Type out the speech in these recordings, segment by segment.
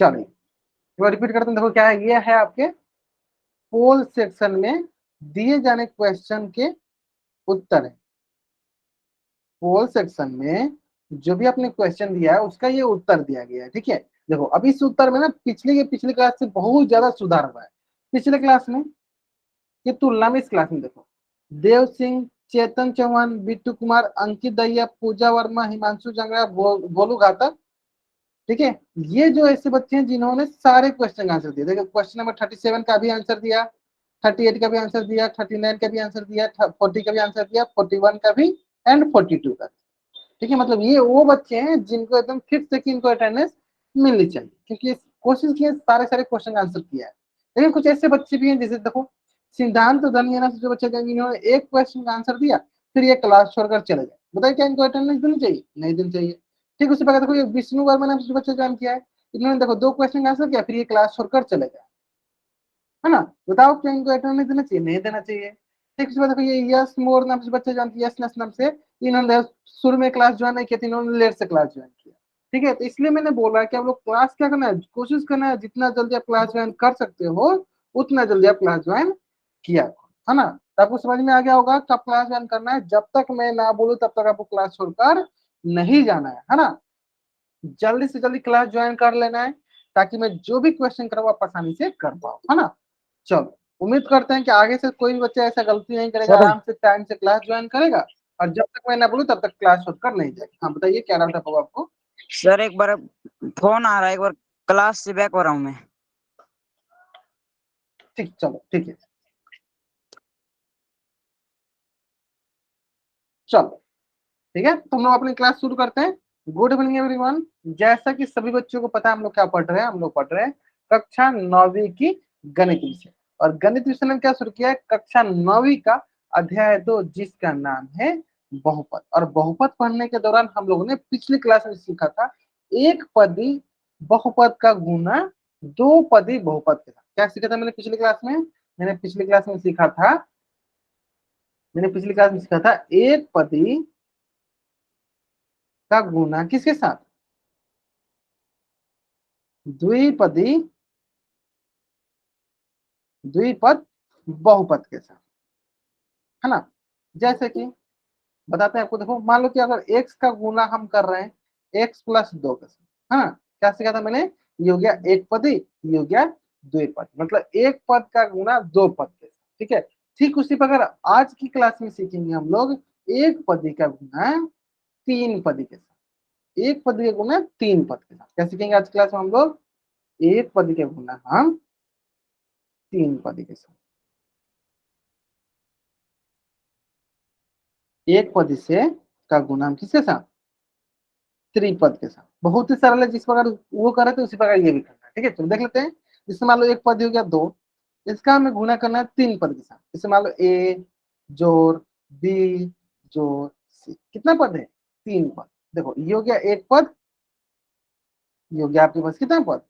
चलिए तो रिपीट करते हैं, देखो क्या है, ये है आपके पोल सेक्शन में दिए जाने क्वेश्चन के उत्तर है। पोल सेक्शन में जो भी आपने क्वेश्चन दिया है उसका ये उत्तर दिया गया है, ठीक है। देखो अब इस उत्तर में ना पिछले क्लास से बहुत ज्यादा सुधार हुआ है। पिछले क्लास में की तुलना में इस क्लास में देखो, देव सिंह, चेतन चौहान, बिट्टू कुमार, अंकित दहिया, पूजा वर्मा, हिमांशु जंगड़ा, भोलू घाटक, ठीक है। ये जो ऐसे बच्चे हैं जिन्होंने सारे क्वेश्चन का आंसर दिया। देखो क्वेश्चन नंबर 37 का भी आंसर दिया, 38 का भी आंसर दिया, 39 का भी आंसर दिया, 40 का भी आंसर दिया, 41 का भी एंड 42 का, ठीक है। मतलब ये वो बच्चे हैं जिनको एकदम फिक्स है कि इनको अटेंडेंस मिलनी चाहिए, क्योंकि कोशिश की है, सारे सारे क्वेश्चन का आंसर किया है। लेकिन कुछ ऐसे बच्चे भी हैं जैसे देखो सिद्धांत धनिया से जो बच्चे इन्होंने एक क्वेश्चन का आंसर दिया, फिर ये क्लास छोड़कर चले गए। बताइए क्या इनको अटेंडेंस देनी चाहिए? नहीं देनी चाहिए। ठीक उसी प्रकार देखो ये विष्णु वर्मा ने जो बच्चे ज्वाइन किया है, इन्होंने देखो दो क्वेश्चन का आंसर किया, फिर ये क्लास छोड़कर चले गए, है ना। बताओ क्या इनको अटेंडेंस देना चाहिए? नहीं देना चाहिए। ठीक उसके बाद देखो ये यस मोर नाम से बच्चे ज्वाइन किया, यस नाम से, इन्होंने शुरू में क्लास ज्वाइन नहीं किया था, इन्होंने लेट से क्लास ज्वाइन किया, ठीक है। तो इसलिए मैंने बोला कि आप लोग क्लास क्या करना है, कोशिश करना है जितना जल्दी आप क्लास ज्वाइन कर सकते हो उतना जल्दी आप क्लास ज्वाइन किया करो, है ना। तो आपको समझ में आ गया होगा कब क्लास ज्वाइन करना है, जब तक मैं ना बोलूं तब तक आपको क्लास छोड़कर नहीं जाना है ना। जल्दी से जल्दी क्लास ज्वाइन कर लेना है ताकि मैं जो भी क्वेश्चन कराऊँ आप आसानी से कर पाओ, है ना। चलो उम्मीद करते हैं कि आगे से कोई भी बच्चा ऐसा गलती नहीं करेगा, सर आराम से टाइम से क्लास ज्वाइन करेगा, और जब तक मैं ना बोलूं तब तक क्लास छोड़कर नहीं जाएगा। हाँ बताइए क्या डाउट है बाबू आपको? सर एक बार फोन आ रहा है, एक बार क्लास से बैक हो रहा हूँ मैं। ठीक, चलो ठीक है, चलो ठीक है, तो हम लोग अपनी क्लास शुरू करते हैं। Good evening everyone. जैसा कि सभी बच्चों को पता है हम लोग क्या पढ़ रहे हैं, हम लोग पढ़ रहे हैं कक्षा 9वीं की गणित विषय। और गणित विषय ने क्या शुरू किया है, कक्षा 9वीं का अध्याय 2 जिसका नाम है बहुपद। और बहुपद पढ़ने के दौरान हम लोगों ने पिछली क्लास में सीखा था एक पदी बहुपद का गुना दो पदी बहुपद के साथ। क्या सीखा था मैंने पिछली क्लास में? मैंने पिछली क्लास में सीखा था एक पदी का गुना किसके साथ? द्विपदी द्विपद बहुपद के साथ, है ना। जैसे कि बताते हैं आपको, देखो मान लो कि अगर x का गुना हम कर रहे हैं x+2 के साथ, है ना। क्या सीखा था मैंने? ये हो गया एक पदी, ये हो गया द्विपद, मतलब एक पद का गुना दो पद के साथ, ठीक है। ठीक उसी प्रकार आज की क्लास में सीखेंगे हम लोग एक पदी का गुना तीन पदी के साथ, एक पदी का गुना तीन पद के साथ। क्या सीखेंगे आज क्लास में हम लोग? एक पदी के गुना हम तीन पदी के साथ, एक पद से का गुना हम किसके साथ? त्रिपद के साथ। बहुत ही सरल है, जिस प्रकार वो करे थे उसी प्रकार ये भी करना है, ठीक है। चलो देख लेते हैं। जैसे मान लो एक पद हो गया दो, इसका हमें गुना करना है तीन पद के साथ। जैसे मान लो ए जोड़ बी जोड़ सी, कितना पद है? तीन पद। देखो ये हो गया एक पद, ये हो गया आपके पास कितना पद?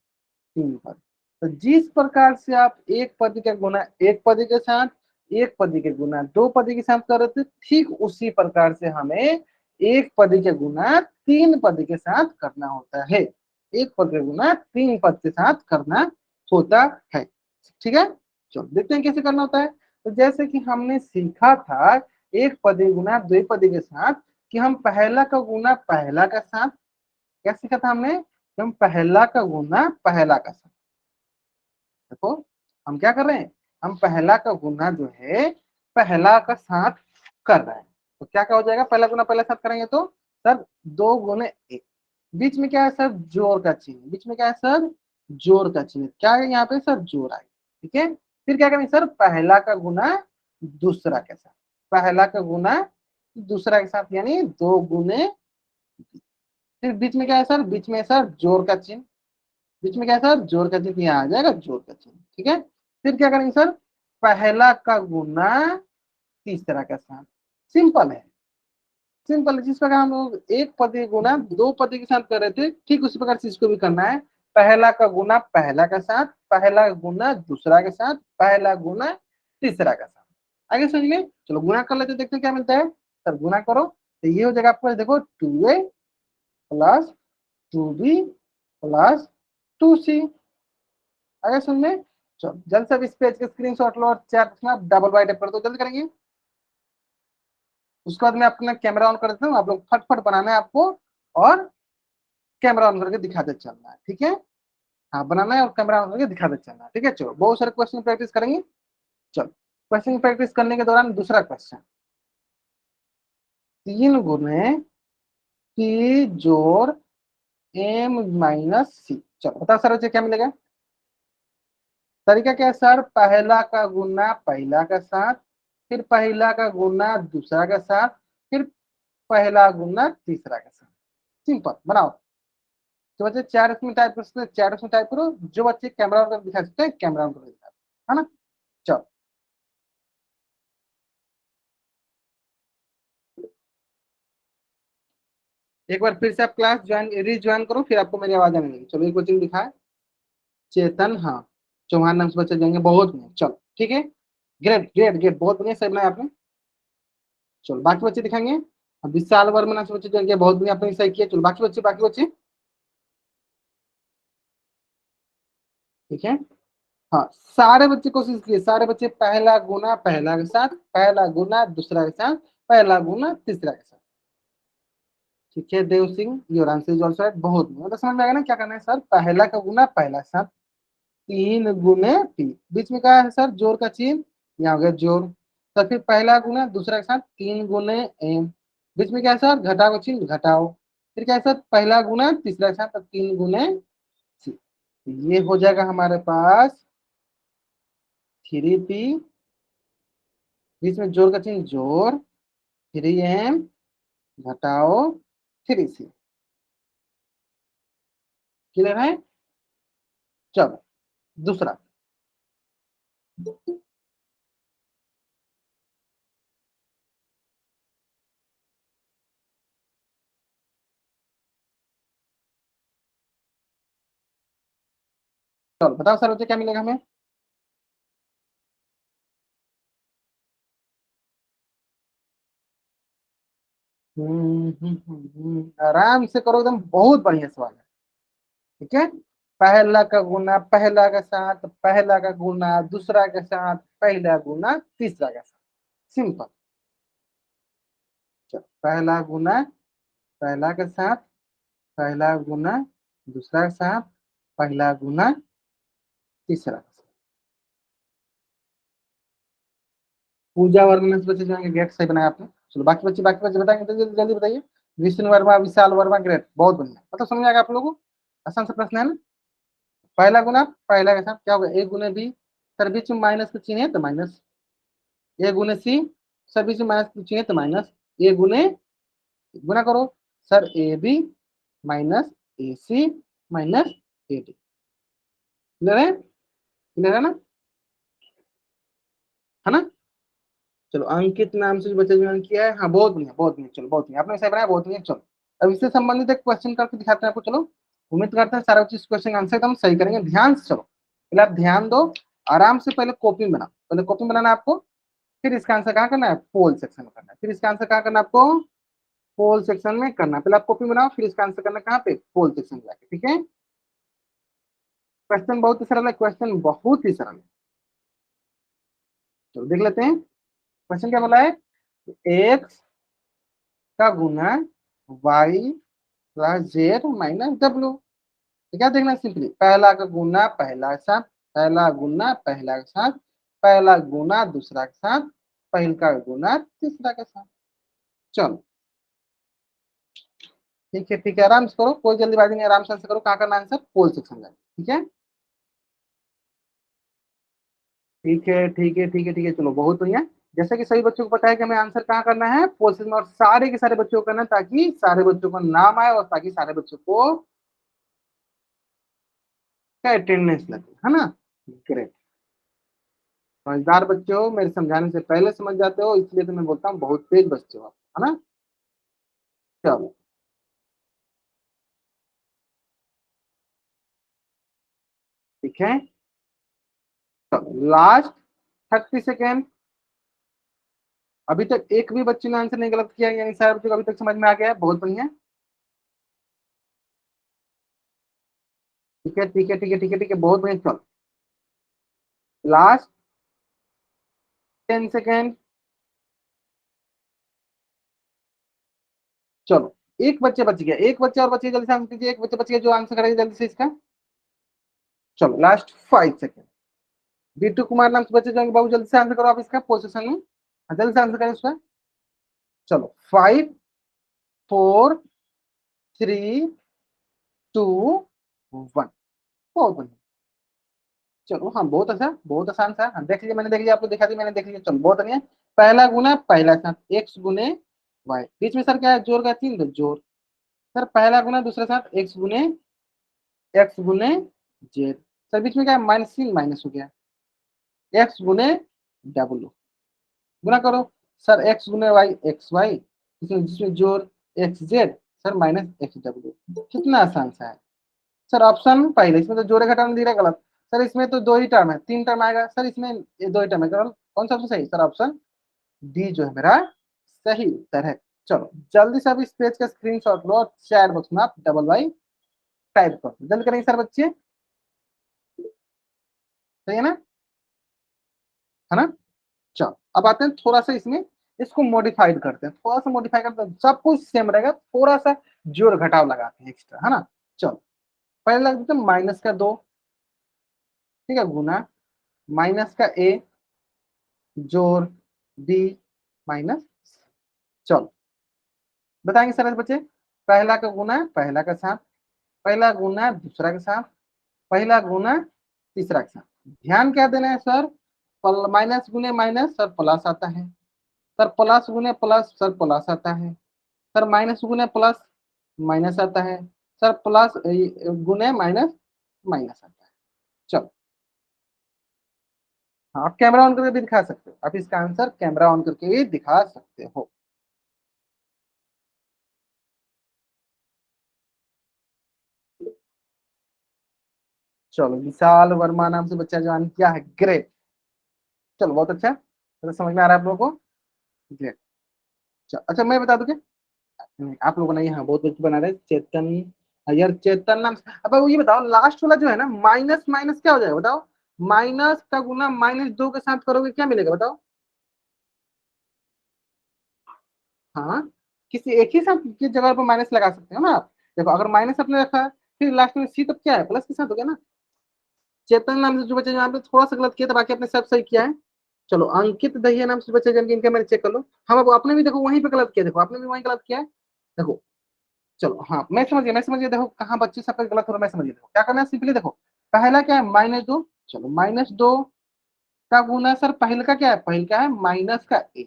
तीन पद। तो जिस प्रकार से आप एक पद का गुना एक पद के साथ, एक पद के गुना दो पद के साथ कर रहे थे, ठीक उसी प्रकार से हमें एक पद के गुना तीन पद के साथ करना होता है। एक पद के गुना तीन पद के साथ करना होता है, ठीक है। चलो देखते हैं कैसे करना होता है। तो जैसे कि हमने सीखा था एक पदी गुना द्विपदी के साथ, कि हम पहला का गुना पहला का साथ, क्या सीखा था हमने? कि हम पहला का गुना पहला का साथ, देखो हम क्या कर रहे हैं, हम पहला का गुना जो है पहला का साथ कर रहे हैं। तो क्या क्या हो जाएगा, पहला गुना पहला साथ करेंगे तो सर दो गुने एक, बीच में क्या है सर? जोड़ का चिन्ह। बीच में क्या है सर? जोड़ का चिन्ह। क्या है यहाँ पे सर? जोड़ आए, ठीक है। फिर क्या करेंगे सर? पहला का गुना दूसरा के साथ, पहला का गुना दूसरा के साथ, यानी दो गुने। फिर बीच में क्या है सर? बीच में सर जोड़ का चिन्ह। बीच में क्या है सर? जोड़ का चिन्ह, यहाँ आ जाएगा जोड़ का चिन्ह, ठीक है। फिर क्या करेंगे सर? पहला का गुना तीसरा के साथ। सिंपल है, सिंपल है। जिस प्रकार हम लोग एक पद गुना दो पद के साथ कर रहे थे, ठीक उसी प्रकार से इसको भी करना है। पहला का गुना पहला का साथ, पहला गुना दूसरा के साथ, पहला गुना तीसरा का साथ। आगे समझ गए? चलो गुना कर लेते, देखते क्या मिलता है। सर गुना करो तो ये हो जाएगा आपको, देखो 2a + 2b + 2C। आगे सुन में, चलो जल्द से इस पेज के स्क्रीनशॉट लो और चैट में डबल बाइट कर दो, जल्दी करेंगे। उसके बाद मैं अपना कैमरा ऑन कर देता हूँ, आप लोग फटफट बनाना है आपको, और कैमरा ऑन करके दिखाते चलना है, ठीक है। हाँ, बनाना है और कैमरा ऑन करके दिखाते चलना है, ठीक है। चलो बहुत सारे क्वेश्चन प्रैक्टिस करेंगे। चलो क्वेश्चन प्रैक्टिस करने के दौरान दूसरा क्वेश्चन, 3 गुने पी जोड़ एम माइनस सी। चलो बताओ सर बच्चे क्या मिलेगा। तरीका क्या है सर, पहला का गुना पहला के साथ, फिर पहला का गुना दूसरा के साथ, फिर पहला गुना तीसरा के साथ। सिंपल बनाओ। तो बच्चे 4 इसमें टाइप कर सकते हैं, 4 इसमें टाइप करो, जो बच्चे कैमरा ऑन कर दिखा सकते हैं कैमरा ऑन कर दिखा, है ना। चलो एक बार फिर से आप क्लास ज्वाइन रीज्वाइन करो, फिर आपको मेरी आवाज आने लगी। चलो एक कोचिंग दिखाए, चेतन, हाँ चौहान नाम से बच्चे जाएंगे, बहुत बढ़िया। चलो ठीक है, ग्रेट ग्रेट ग्रेट, बहुत बढ़िया, सही बनाया आपने। चलो बाकी बच्चे दिखाएंगे। अब विशाल वर्मा नाम से बच्चे जाएंगे, बहुत बढ़िया, आपने सही किया। चलो बाकी बच्चे ठीक है। हाँ सारे बच्चे कोशिश किए, सारे बच्चे पहला गुना पहला के साथ, पहला गुना दूसरा के साथ, पहला गुना तीसरा के साथ। ठीक है Dev Singh, your answer is also right, बहुत मतलब समझ में आएगा ना क्या करना है सर, पहला का गुना पहला के साथ, 3 गुने 3, बीच में क्या है सर, जोड़ का चिन्ह, यहाँ हो गया जोड़। तो फिर पहला गुना दूसरा के साथ 3 गुने m, बीच में क्या है सर, घटाओ का चिन्ह, घटाओ। फिर क्या है सर, पहला गुना तीसरा के साथ 3 गुने c। ये हो जाएगा हमारे पास 3p, बीच में जोड़ का चिन्ह जोड़, 3m घटाओ 3c। क्लियर है। चलो दूसरा, चलो बताओ सर बच्चे क्या मिलेगा हमें। आराम से करो एकदम, बहुत बढ़िया सवाल है। ठीक है, पहला का गुना पहला के साथ, पहला का गुना दूसरा के साथ, पहला गुना तीसरा के साथ, सिंपल। चलो पहला गुना पहला के साथ, पहला गुना दूसरा के साथ, पहला गुना तीसरा के साथ। पूजा वर्मा से बच्चे जाएंगे, गेट सही बनाया आपने। चलो बाकी बच्चे बताएंगे तो जल्दी जल्दी बताइए। विष्णु वर्मा, विशाल वर्मा, ग्रेट, बहुत बढ़िया, मतलब समझ आएगा आप लोगों को, आसान सा प्रश्न है ना। पहला गुना पहला के साथ क्या होगा, ए गुने बी, सर बीच में माइनस का चिन्ह है तो माइनस, ए गुने सी, सर बीच में माइनस का चिन्ह है तो माइनस, ए गुने, गुना करो sir, A B minus A C minus A D. Clear है, क्लियर है ना, है ना। चलो अंकित नाम से जो बच्चा ज्वाइन किया है, हाँ बहुत बढ़िया बहुत बढ़िया, चलो बहुत बढ़िया आपने सही बनाया, बहुत बढ़िया। चलो अब इससे संबंधित एक क्वेश्चन करके दिखाते हैं आपको। चलो उम्मीद करते हैं सारा चीज क्वेश्चन आंसर एकदम सही करेंगे, ध्यान से। चलो पहले आप ध्यान दो, आराम से पहले कॉपी बनाओ, पहले कॉपी बनाना है आपको, फिर इसका आंसर कहाँ करना है, पोल सेक्शन में करना है, फिर इसका आंसर कहाँ करना है आपको, पोल सेक्शन में करना है। पहले आप कॉपी बनाओ, फिर इसका आंसर करना है कहाँ पे, पोल सेक्शन में जाके, ठीक है। क्वेश्चन बहुत ही सरल है, क्वेश्चन बहुत ही सरल है। चलो देख लेते हैं क्वेश्चन क्या बोला है, एक्स का गुना Y plus Z minus W. तो क्या देखना है, सिंपली पहला का गुना पहला के साथ, पहला गुना पहला के साथ, पहला गुना दूसरा के साथ, पहल का गुना तीसरा के साथ। चलो ठीक है आराम से करो, कोई जल्दीबाजी नहीं, आराम से आंसर करो, कहाँ करना आंसर, पोल सेक्शन में, ठीक है। ठीक है, चलो बहुत बढ़िया। जैसे कि सभी बच्चों को पता है कि हमें आंसर कहाँ करना है, पोल सेक्शन में, और सारे के सारे बच्चों को करना है, ताकि सारे बच्चों का नाम आए और ताकि सारे बच्चों को क्या अटेंडेंस लगे, है ना। ग्रेट, समझदार बच्चे हो, मेरे समझाने से पहले समझ जाते हो, इसलिए तो मैं बोलता हूँ बहुत तेज बच्चे हो आप, है ना। चलो ठीक है, लास्ट 30 सेकेंड। अभी तक एक भी बच्चे ने आंसर नहीं गलत किया, यानी सारे बच्चों को अभी तक समझ में आ गया है, बहुत बढ़िया। ठीक है ठीक है ठीक है ठीक है ठीक है, बहुत बढ़िया। चलो लास्ट 10 सेकेंड। चलो एक बच्चे बच गया, एक बच्चा और बच गया, जल्दी से आंसर कीजिए, एक बच्चा बच गया जो आंसर करेगा जल्दी से इसका। चलो लास्ट 5 सेकेंड। बीटू कुमार नाम से बच्चे जाएंगे, बाबू जल्दी से आंसर करो आप इसका पोजीशन में। हाँ, जल्दी से आंसर करें उसका। चलो 5 4 3 2 1। बहुत बढ़िया। चलो हाँ, बहुत अच्छा, बहुत आसान था। हाँ, देख लिया मैंने, देख लिया, आपको दिखा दी मैंने, देख लिया। चलो बहुत बढ़िया। पहला गुना पहला साथ एक्स गुने वाई, बीच में सर क्या है, जोर का चिन्ह, तो जोर। सर पहला गुना दूसरा साथ एक्स गुने जेड। सर बीच में क्या है, माइनस चिन्ह, माइनस हो गया। एक्स गुने डब्ल्यू, गुना करो। सर एक्स गुने वाई, एक्स वाई, जिसमें जिसमें जोर x Z, sir minus x W. कितना आसान सा है। सर ऑप्शन पहले, इसमें तो जोड़े घटाने दे रहा है, गलत। सर इसमें तो दो ही टर्म है, तीन टर्म आएगा सर इसमें, ये दो ही टर्म है, गलत। कौन सा ऑप्शन सही, सर ऑप्शन डी जो है मेरा सही उत्तर है। चलो जल्दी से अब इस पेज का स्क्रीनशॉट लो और चैट बॉक्स में आप डबल वाई टाइप करो, जल्दी करेंगे सर बच्चे, सही है ना, है ना। चलो अब आते हैं थोड़ा सा इसमें, इसको मॉडिफाइड करते हैं, थोड़ा सा मॉडिफाई करते हैं, सब कुछ सेम रहेगा, थोड़ा सा जोड़ घटाव लगाते हैं एक्स्ट्रा, है ना। चलो पहले लग देते हैं -2, ठीक है, गुना माइनस का ए जोड़ बी माइनस। चलो बताएंगे सर बच्चे, पहला का गुना पहला का साथ, पहला गुना दूसरा के साथ, पहला गुना तीसरा के साथ। ध्यान क्या देना है सर, माइनस गुने माइनस सर प्लस आता है, सर प्लस गुने प्लस सर प्लस आता है, सर माइनस गुने प्लस माइनस आता है, सर प्लस गुने माइनस माइनस आता है। चलो हाँ, आप कैमरा ऑन करके भी दिखा सकते हो, आप इसका आंसर कैमरा ऑन करके भी दिखा सकते हो। चलो विशाल वर्मा नाम से बच्चा ज्वाइन किया है, ग्रेट। चलो बहुत अच्छा, तो समझ में आ रहा है आप लोगों को, ग्रेट। अच्छा मैं बता दूं क्या, नहीं, आप लोगों ने यहाँ बहुत बच्चे बना रहे, चेतन, यार चेतन नाम से। अब वो ये बताओ, लास्ट वाला जो है ना, माइनस माइनस क्या हो जाएगा बताओ, माइनस का गुना -2 के साथ करोगे क्या मिलेगा बताओ। हाँ, किसी एक ही साथ की जगह पर माइनस लगा सकते हो ना आप। देखो अगर माइनस आपने रखा है, फिर लास्ट में सी, तब क्या है, प्लस के साथ हो गया ना। चेतन नाम से जो बच्चे यहाँ पे थोड़ा सा गलत किया था, बाकी आपने सब सही किया है। चलो अंकित दहिया नाम से बच्चे जिनके, इनका मैंने चेक कर लो। हम अब आपने भी देखो वहीं पे गलत किया, देखो आपने भी वहीं गलत किया है, देखो। चलो हाँ मैं समझ गया, मैं समझ गया, देखो कहाँ बच्चे सबका गलत हो रहा है, मैं समझ गया। देखो क्या करना है, सिंपली देखो, पहला क्या है -2, चलो -2 का गुना सर पहले का क्या है, पहले का है माइनस का ए,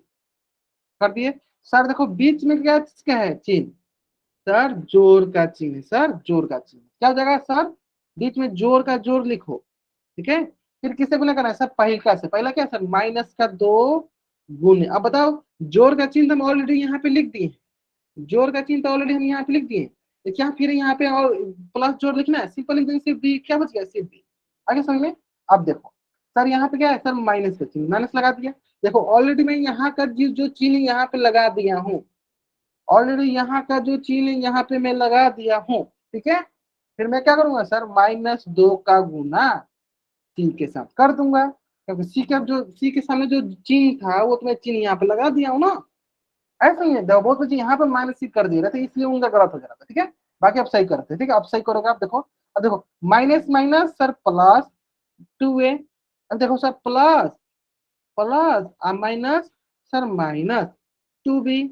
कर दिए। सर देखो बीच में क्या है चिन्ह, सर जोड़ का चिन्ह, सर जोड़ का चिन्ह क्या हो जाएगा सर, बीच में जोड़ का जोड़ लिखो, ठीक है। फिर किससे गुना करना है सर, पहिलका से, पहला क्या है सर -2 गुने। अब बताओ, जोड़ का चिन्ह हम ऑलरेडी यहाँ पे लिख दिए, जोड़ का चिन्ह तो ऑलरेडी हम यहाँ पे लिख दिए, तो क्या फिर यहाँ पे और प्लस जोड़ लिखना है, सिंपल लिख देंगे, सिर्फ बी, क्या बच गया, सिर्फ बी। आगे समझ में। अब देखो सर यहाँ पे क्या है सर, माइनस का चिन्ह, माइनस लगा दिया। देखो ऑलरेडी मैं यहाँ का जो चिन्ह यहाँ पे लगा दिया हूँ, ऑलरेडी यहाँ का जो चिन्ह यहाँ पे मैं लगा दिया हूँ, ठीक है। फिर मैं क्या करूंगा सर, -2 का गुना सी के साथ कर दूंगा, क्योंकि सी के सामने जो चिन्ह था वो तो मैं चिन्ह यहाँ पे लगा दिया हूँ ना। ऐसा ही है, देखो बहुत बच्चे यहाँ पे -6 कर दिए रहे थे, इसलिए उनका गलत हो जा रहा था, ठीक है। बाकी आप सही करते, ठीक है, आप सही करोगे। आप देखो, अब देखो माइनस माइनस सर +2a, अब देखो sir plus plus minus sir -2b,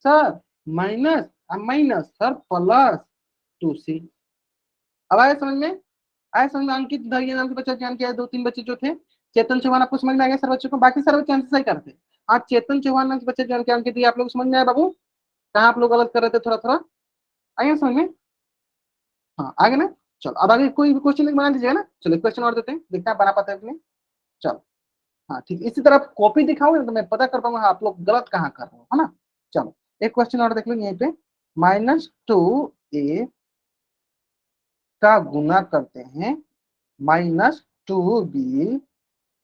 sir minus minus sir +2c। अब आया समझ में, आया समझ में। अंकित धैर्य नाम के बच्चे ज्ञान किया, दो तीन बच्चे जो थे, चेतन चौहान आपको समझ में आ गया सर बच्चों को, बाकी सर बच्चे आंसर सही करते। आज चेतन चौहान नाम के बच्चे ज्ञान के अंकित दिए, आप लोग समझ में आया बाबू, कहाँ आप लोग गलत कर रहे थे थोड़ा थोड़ा, आइए समझ में। हाँ आगे ना। चलो अब आगे कोई भी क्वेश्चन बना दीजिएगा ना, चलो क्वेश्चन और देते हैं, देखते हैं बना पाते हैं अपने। चलो हाँ ठीक, इसी तरह आप कॉपी दिखाओगे ना तो मैं पता कर पाऊंगा आप लोग गलत कहाँ कर रहे हो, है ना। चलो एक क्वेश्चन और देख लो यहीं पे, -2a का गुना करते हैं -2b,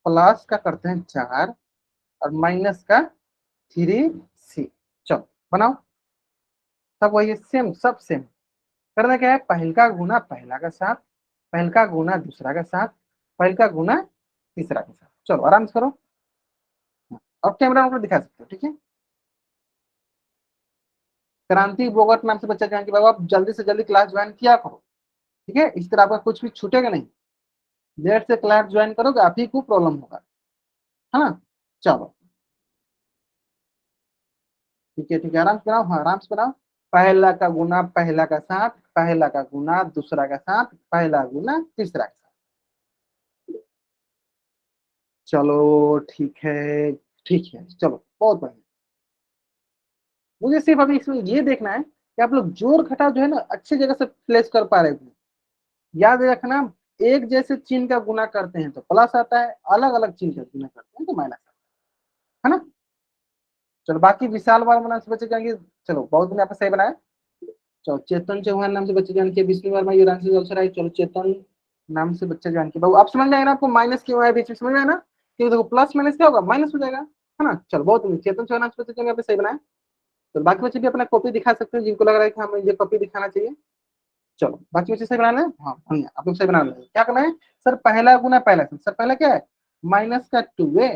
प्लस का करते हैं 4, और माइनस का 3c। चलो बनाओ, सब वही सेम, सब सेम। करना क्या है, पहल का गुना पहला का साथ, पहल का गुना दूसरा के साथ, पहल का गुना तीसरा के साथ। चलो आराम से करो, अब कैमरा को दिखा सकते हो, ठीक है। क्रांति बोगट नाम से बच्चा ज्वाइन किया, बाबू आप जल्दी से जल्दी क्लास ज्वाइन किया करो, ठीक है। इस तरह आपका कुछ भी छूटेगा नहीं, लेट से क्लास ज्वाइन करोगे आप ही को प्रॉब्लम होगा, है ना। चलो ठीक है आराम से बनाओ, हाँ आराम से बनाओ। पहला का गुना पहला का साथ, पहला का गुना दूसरा का साथ, पहला गुना तीसरा का साथ। चलो ठीक है चलो बहुत बढ़िया। मुझे सिर्फ अभी इसमें ये देखना है कि आप लोग जोड़ घटाव जो है ना अच्छी जगह से प्लेस कर पा रहे हो। याद रखना, एक जैसे चिन्ह का गुना करते हैं तो प्लस आता है, अलग अलग चिन्ह का गुना करते हैं तो माइनस आता है ना। चलो बाकी विशाल वाला नाम से बच्चे जाएंगे। चलो बहुत ने आपने सही बनाया। चलो चेतन चौहान नाम से बच्चे जान के, विष्णु वर्मा ये आंसर अवसर आई। चलो चेतन नाम से बच्चे जान के, बाबू आप समझ जाएगा ना, आपको माइनस क्यों आया बीच में, समझ में आया ना। क्योंकि देखो प्लस माइनस क्या होगा, माइनस हो जाएगा, है ना। चलो बहुत चेतन चौहान नाम से बच्चे जान के सही बनाया। तो बाकी बच्चे भी अपना कॉपी दिखा सकते हैं जिनको लग रहा है कि हमें ये कॉपी दिखाना चाहिए। चलो बाकी बच्चे सही बना लें, हाँ बढ़िया आप लोग सही बना लें। क्या करना है सर, पहला गुना पहला से, सर पहला क्या है माइनस का 2a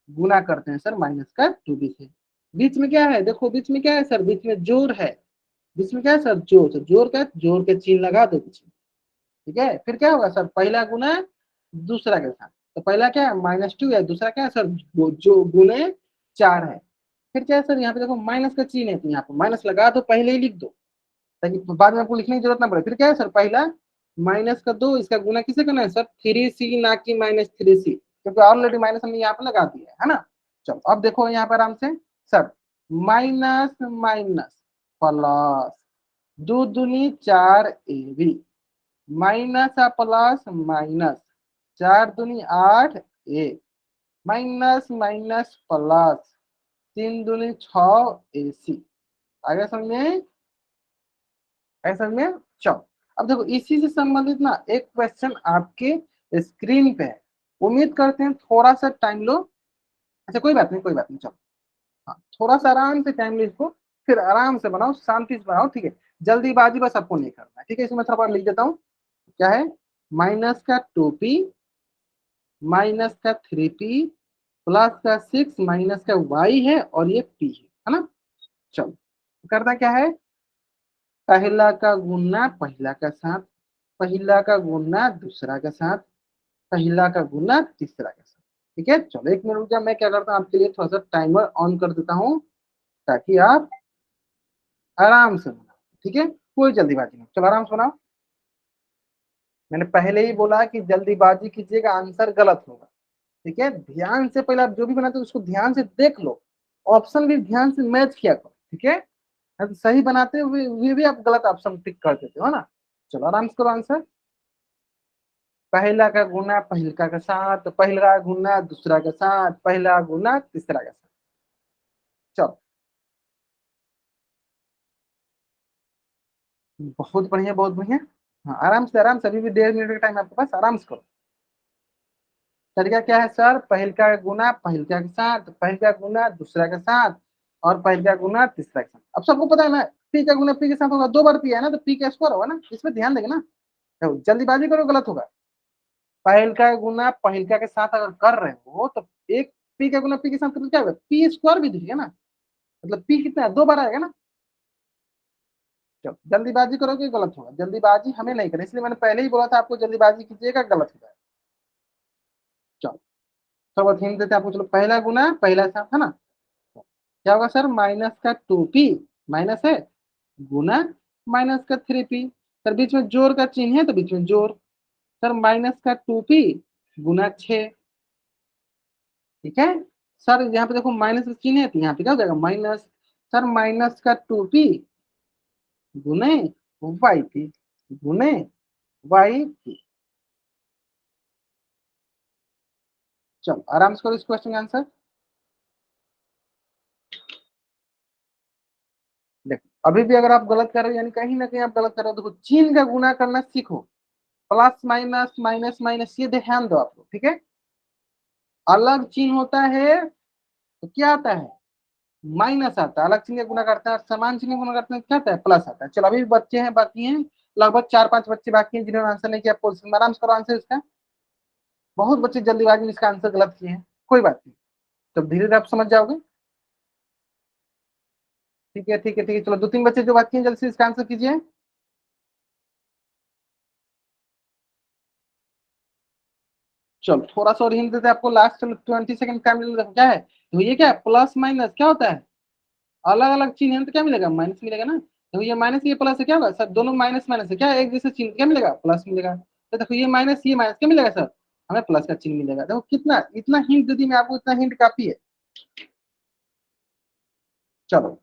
गुना करते हैं सर माइनस का 2b से। बीच में क्या है, देखो बीच में क्या है सर, बीच में जोड़ है, बीच में क्या है सर जोड़, तो जोड़ के चिन्ह लगा दो बीच में, ठीक है। फिर क्या होगा सर, पहला गुना दूसरा के साथ, तो पहला क्या है -2 है, दूसरा क्या है सर जो गुने 4 है। फिर क्या है सर, यहाँ पे देखो माइनस का चिन्ह है तो यहाँ पे माइनस लगा दो, पहले ही लिख दो ताकि बाद में आपको लिखने की जरूरत ना पड़े। फिर क्या है सर, पहला -2 इसका गुना किसे करना है सर 3c, ना कि -3c, क्योंकि ऑलरेडी माइनस हमने यहाँ पे लगा दिया है ना। चलो अब देखो यहाँ पर आराम से सर, माइनस माइनस प्लस, दो दूनी 4ab, माइनस प्लस माइनस 4 दूनी 8a, माइनस माइनस प्लस 3 दूनी 6ac। आगे समझ में, ऐसा में। चलो अब देखो इसी से संबंधित ना एक क्वेश्चन आपके स्क्रीन पे है, उम्मीद करते हैं थोड़ा सा टाइम लो। अच्छा कोई बात नहीं चलो, हाँ थोड़ा सा आराम से टाइम लो इसको, फिर आराम से बनाओ, शांति से बनाओ, ठीक है। जल्दीबाजी बस आपको नहीं करना है, ठीक है। इसमें थोड़ा लिख देता हूँ, क्या है माइनस का 2p, माइनस का 3p, प्लस का 6, माइनस का y है और ये p है ना। चलो करना क्या है, पहला का गुना पहला का साथ, पहला का गुना दूसरा के साथ, पहला का गुना तीसरा के साथ, ठीक है। चलो 1 मिनट रुक जाओ, मैं क्या करता हूँ आपके लिए थोड़ा सा टाइमर ऑन कर देता हूँ ताकि आप आराम से बनाओ, ठीक है। कोई जल्दीबाजी नहीं, चलो आराम से बनाओ। मैंने पहले ही बोला कि जल्दीबाजी कीजिएगा आंसर गलत होगा, ठीक है। ध्यान से पहले आप जो भी बनाते हो उसको ध्यान से देख लो, ऑप्शन भी ध्यान से मैच किया करो, ठीक है। अब सही बनाते हुए भी आप गलत ऑप्शन टिक कर देते हो ना। चलो आराम से करो आंसर, पहला का गुना पहलका के साथ, पहला गुना दूसरा के साथ, पहला गुना तीसरा के साथ। चलो बहुत बढ़िया बहुत बढ़िया, हाँ आराम से, अभी भी 1.5 मिनट का टाइम है आपके पास, आराम से करो। तरीका क्या है सर, पहलका गुना पहलका के साथ, पहलका गुना दूसरा के साथ और पहलका गुना तीसरा के साथ। अब सबको पता है ना, पी का गुना पी के साथ होगा, 2 बार पी है ना तो पी का स्क्वायर होगा ना, इसमें ध्यान देंगे ना। जल्दीबाजी करो गलत होगा। पहलका गुना पहलका के साथ अगर कर रहे हो तो एक पी का गुना पी के साथ तो क्या होगा, पी स्क्वायर भी दिखेगा ना, मतलब पी कितना है 2 बार आएगा ना। चलो जल्दीबाजी करोगे गलत होगा, जल्दीबाजी हमें नहीं करनी, इसलिए मैंने पहले ही बोला था आपको जल्दीबाजी कीजिएगा गलत होगा। चलो सब तो हिंट देते आपको, चलो पहला गुना पहला साथ है ना, क्या होगा सर -2p, माइनस है गुना -3p, सर बीच में जोड़ का चिन्ह है तो बीच में जोड़, सर -2p गुना 6, ठीक है। सर यहाँ पे देखो माइनस का चिन्ह है तो यहाँ पे क्या हो जाएगा माइनस, सर -2p गुने y p, गुने y p। चलो आराम से करो इस क्वेश्चन का आंसर। देखो अभी भी अगर आप गलत कर रहे हो यानी कहीं ना कहीं आप गलत कर रहे हो, देखो चिन्ह का गुना करना सीखो, प्लस माइनस माइनस माइनस ये ध्यान दो आप लोग, ठीक है। अलग चिन्ह होता है तो क्या आता है माइनस आता है, अलग चिन्ह का गुना करता है, समान चिन्ह का गुना करते हैं क्या आता है प्लस आता है। चलो अभी भी बच्चे हैं बाकी हैं, लगभग 4-5 बच्चे बाकी हैं जिन्होंने आंसर नहीं किया। पोजीशन में आराम से करो आंसर इसका। बहुत बच्चे जल्दीबाजी में इसका आंसर गलत किए हैं, कोई बात नहीं, तो धीरे धीरे आप समझ जाओगे। ठीक है ठीक है ठीक है, चलो 2-3 बच्चे जो बाकी हैं जल्दी से इसका आंसर कीजिए। चलो थोड़ा सा और हिंट देते हैं आपको, लास्ट चलो 20 सेकंड टाइम ले लो। क्या है तो ये क्या है, प्लस माइनस क्या होता है, अलग अलग चिन्ह है तो क्या मिलेगा, माइनस मिलेगा ना। देखो ये माइनस ये प्लस है, क्या होगा सर, दोनों माइनस माइनस है, क्या एक जैसे चिन्ह, क्या मिलेगा, प्लस मिलेगा। तो देखो ये माइनस क्या मिलेगा सर, हमें प्लस का चिन्ह मिलेगा। देखो कितना, इतना हिंट दे दी मैं आपको, इतना हिंट काफी है। चलो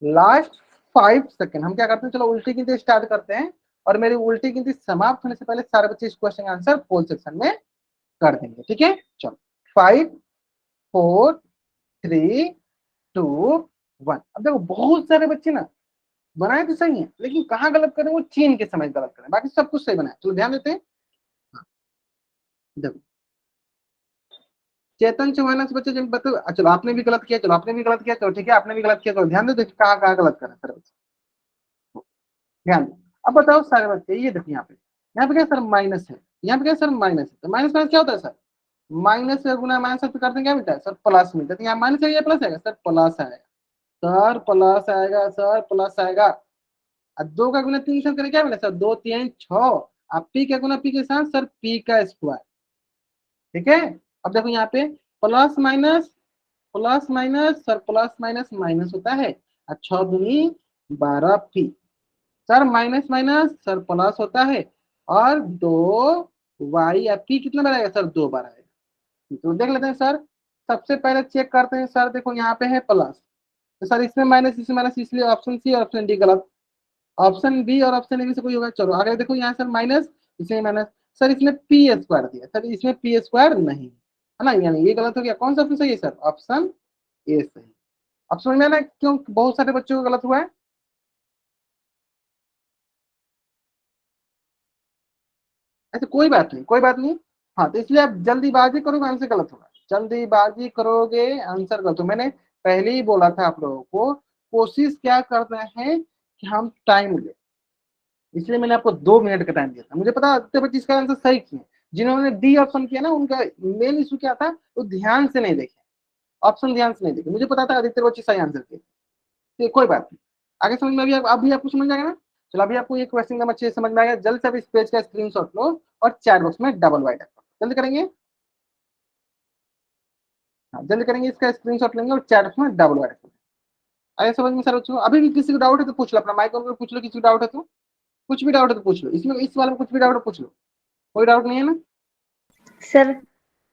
लास्ट 5 सेकंड हम क्या करते हैं, चलो उल्टी गिनती स्टार्ट करते हैं, और मेरी उल्टी गिनती समाप्त होने से पहले सारे बच्चे इस क्वेश्चन का आंसर पोल सेक्शन में कर देंगे, ठीक है। चलो 5 4 3 2 1। अब देखो बहुत सारे बच्चे ना बनाए तो सही है, लेकिन कहाँ गलत करें, वो चीन के समय गलत करें, बाकी सब कुछ सही बनाए। चलो ध्यान देते हैं। हाँ, देखो चेतन चौहान से बच्चे जब बताओ, चलो आपने भी गलत किया, चलो आपने भी गलत किया, चलो ठीक है आपने भी गलत किया, तो ध्यान दो देखिए कहाँ कहाँ गलत करें सर बच्चे, ध्यान दो। अब बताओ सारे बच्चे, ये देखिए यहाँ पे क्या सर माइनस है, यहाँ पे क्या सर माइनस है, तो माइनस माइनस क्या होता है सर, माइनस से गुना माइनस से करते हैं क्या मिलता है सर, प्लस मिलता है। तो यहाँ माइनस है या प्लस आएगा सर, प्लस आएगा सर, प्लस आएगा सर, प्लस आएगा। अब 2 का गुना 3 से करें क्या मिला सर, 2 3 6। अब पी का गुना पी के साथ सर पी का स्क्वायर, ठीक है। अब देखो यहाँ पे plus minus sir, plus minus minus होता है, और 6 दूनी 12 P sir, minus minus sir plus होता है, और 2 y या पी कितना बार आएगा सर, 2 बार आएगा। तो देख लेते हैं सर, सबसे पहले चेक करते हैं सर, देखो यहाँ पे है प्लस, तो सर इसमें माइनस इसमें माइनस, इसलिए ऑप्शन सी और ऑप्शन डी गलत। ऑप्शन बी और ऑप्शन ए में से कोई होगा। चलो आगे देखो यहाँ सर माइनस, इसमें माइनस, सर इसमें पी स्क्वायर दिया, सर इसमें पी स्क्वायर नहीं है ना, यानी ये गलत हो गया। कौन सा ऑप्शन सही है सर, ऑप्शन ए सही। अब समझ में आना क्यों बहुत सारे बच्चों को गलत हुआ है। ऐसे कोई बात नहीं, कोई बात नहीं। हाँ तो इसलिए आप जल्दीबाजी करोगे आंसर गलत होगा, जल्दीबाजी करोगे आंसर गलत हो। मैंने पहले ही बोला था आप लोगों को, कोशिश क्या करना है कि हम टाइम ले, इसलिए मैंने आपको 2 मिनट का टाइम दिया था। मुझे पता है बच्चे इसका आंसर सही किए, जिन्होंने डी ऑप्शन किया ना उनका मेन इशू क्या था, वो ध्यान से नहीं देखे, ऑप्शन ध्यान से नहीं देखे। मुझे पता था अधिकतर बच्चे सही आंसर किए, तो कोई बात नहीं। आगे समझ में अभी आपको समझ में आएगा ना। चलो अभी आपको ये क्वेश्चन का अच्छे से समझ में आएगा, जल्द से अब इस पेज का स्क्रीनशॉट लो और चैट बॉक्स में डबल वाइट जल्दी करेंगे। हाँ जल्दी करेंगे, इसका स्क्रीनशॉट लेंगे और चैट बॉक्स में डबल वाइट। आगे समझ में सर बच्चों, अभी भी किसी को डाउट है तो पूछ लो, अपना माइक ऑन कर पूछ लो, किसी को डाउट है तो, कुछ भी डाउट है तो पूछ लो, इसमें इस वाले में कुछ भी डाउट है पूछ लो, कोई डाउट नहीं है ना। सर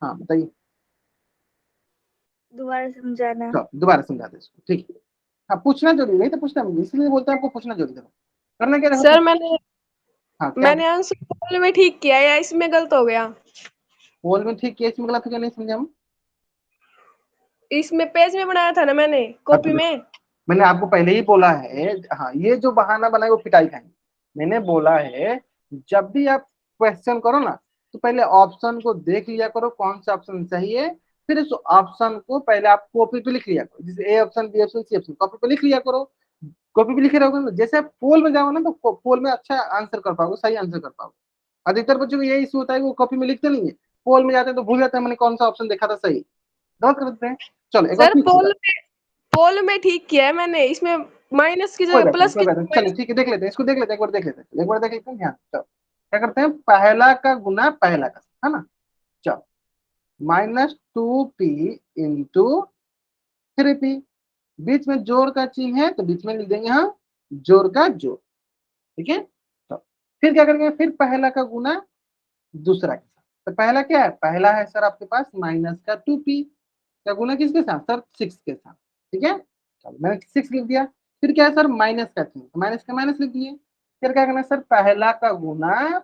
हाँ बताइए। दोबारा समझाना। तो दोबारा समझा दे इसको, ठीक है। हाँ पूछना जरूरी नहीं तो पूछना, इसलिए बोलते हैं आपको पूछना जरूरी है। करना क्या देखो सर मैंने हाँ क्या मैंने आंसर पोल में ठीक किया या इसमें गलत हो गया? पोल में ठीक केस में गलत हो गया, नहीं समझे हम। इसमें पेज में बनाया था ना मैंने, हाँ, कॉपी में। मैंने आपको पहले ही बोला है, हाँ ये जो बहाना बनाए वो पिटाई खाएंगे। मैंने बोला है जब भी आप क्वेश्चन करो ना, तो पहले ऑप्शन को देख लिया करो कौन सा ऑप्शन सही है, फिर उस ऑप्शन को पहले आप कॉपी पे लिख लिया करो, जैसे A option B option C option copy पे लिख लिया करो। कॉपी पे लिखे रहोगे ना, जैसे आप पोल में जाओगे ना तो पोल में अच्छा आंसर कर पाओगे, सही आंसर कर पाओगे। अधिकतर बच्चों को यही इशू होता है कि वो कॉपी में लिखते नहीं है, पोल में जाते हैं तो भूल जाते हैं मैंने कौन सा ऑप्शन देखा था सही, गलत कर देते हैं। चलो एक बार सर फिर से पोल में ठीक किया है मैंने, इसमें माइनस की कोई जगह बात नहीं प्लस कोई की बात जगह नहीं, चलिए माइनस। ठीक है देख लेते हैं, इसको देख लेते हैं, एक बार देख लेते हैं, एक बार देख लेते हैं ध्यान। चलो क्या करते हैं, पहला का गुना पहला का, है ना। चलो -2p इंटू 3p, बीच में जोड़ का चिन्ह है तो बीच में लिख देंगे हम जोड़ का जोड़, ठीक है। तो फिर क्या करेंगे, फिर पहला का गुना दूसरा के साथ। तो पहला क्या है, पहला है सर आपके पास -2p का गुना किसके साथ सर, 6 के साथ, ठीक है। चलो मैंने 6 लिख दिया। फिर क्या है सर, माइनस का चिन्ह, तो माइनस का माइनस लिख दिए। फिर क्या करना है सर, पहला का गुना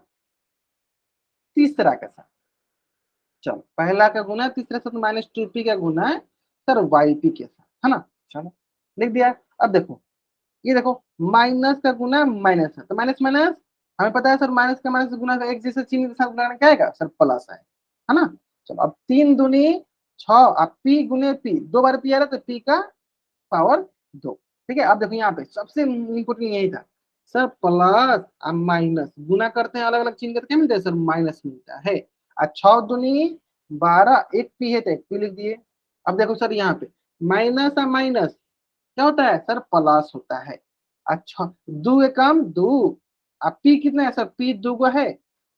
तीसरा के साथ। चलो पहला का गुना तीसरा के साथ, -2p का गुना है सर yp के साथ, है ना। चलो लिख दिया। अब देखो ये देखो माइनस का गुना माइनस है, तो माइनस माइनस, हमें पता है सर माइनस का माइनस गुना का एक जैसे चिन्ह के साथ गुना क्या आएगा सर, प्लस है ना। चलो अब 3 दूनी 6, अब पी गुने पी, 2 बार पी आ रहा है तो पी का पावर 2, ठीक है। अब देखो यहाँ पे सबसे इम्पोर्टेंट यही था, सर प्लस और माइनस गुना करते हैं, अलग अलग चिन्ह करके मिलता है सर, माइनस मिलता है। और 6 दूनी 12, एक पी है तो एक पी लिख दिए। अब देखो सर यहाँ पे माइनस और माइनस क्या होता है सर, प्लस होता है। अच्छा, दो एकम दो, अब पी कितना है सर, पी दो को है,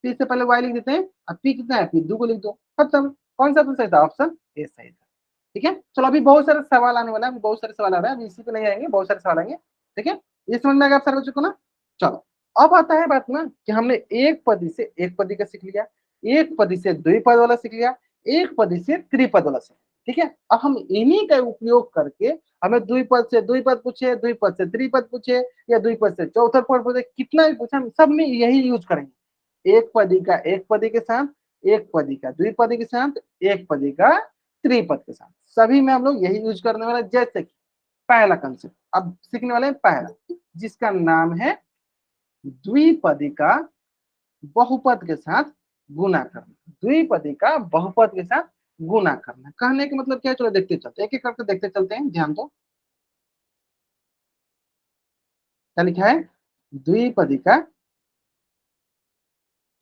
पी से पहले वाई लिख देते हैं, अब पी कितना है, पी दो को लिख दो, खत्म। कौन सा तो सही था, ऑप्शन ए सही था। ठीक है, चलो अभी बहुत सारे सवाल आने वाला है, अभी बहुत सारे सवाल आ रहे हैं, अभी इसी पे नहीं आएंगे, बहुत सारे सवाल आएंगे। ठीक है, ये समझ में आ गया आप सारे बच्चों को ना। चलो अब आता है बात ना कि हमने एक पदी से एक पदी का सीख लिया, एक पदी से द्विपद वाला सीख लिया, एक पदी से त्रिपद वाला सीख लिया। ठीक है, अब हम इन्हीं का उपयोग करके हमें द्विपद से द्विपद पूछे, द्विपद से त्रिपद पूछे, या द्विपद से चौथा पद पूछे, कितना भी पूछे हम सब में यही यूज करेंगे। एक पदी का एक पदी के साथ, एक पदी का द्विपदी के साथ, एक पदी का त्रिपद के साथ, सभी में हम लोग यही यूज करने वाले। जैसे कि पहला कंसेप्ट अब सीखने वाले हैं, पहला जिसका नाम है द्विपदी का बहुपद के साथ गुना करना। द्विपदी का बहुपद के साथ गुना करना, कहने का मतलब क्या है, चलो देखते चलते, एक एक करके देखते चलते हैं, ध्यान दो। क्या लिखा है, द्विपदी का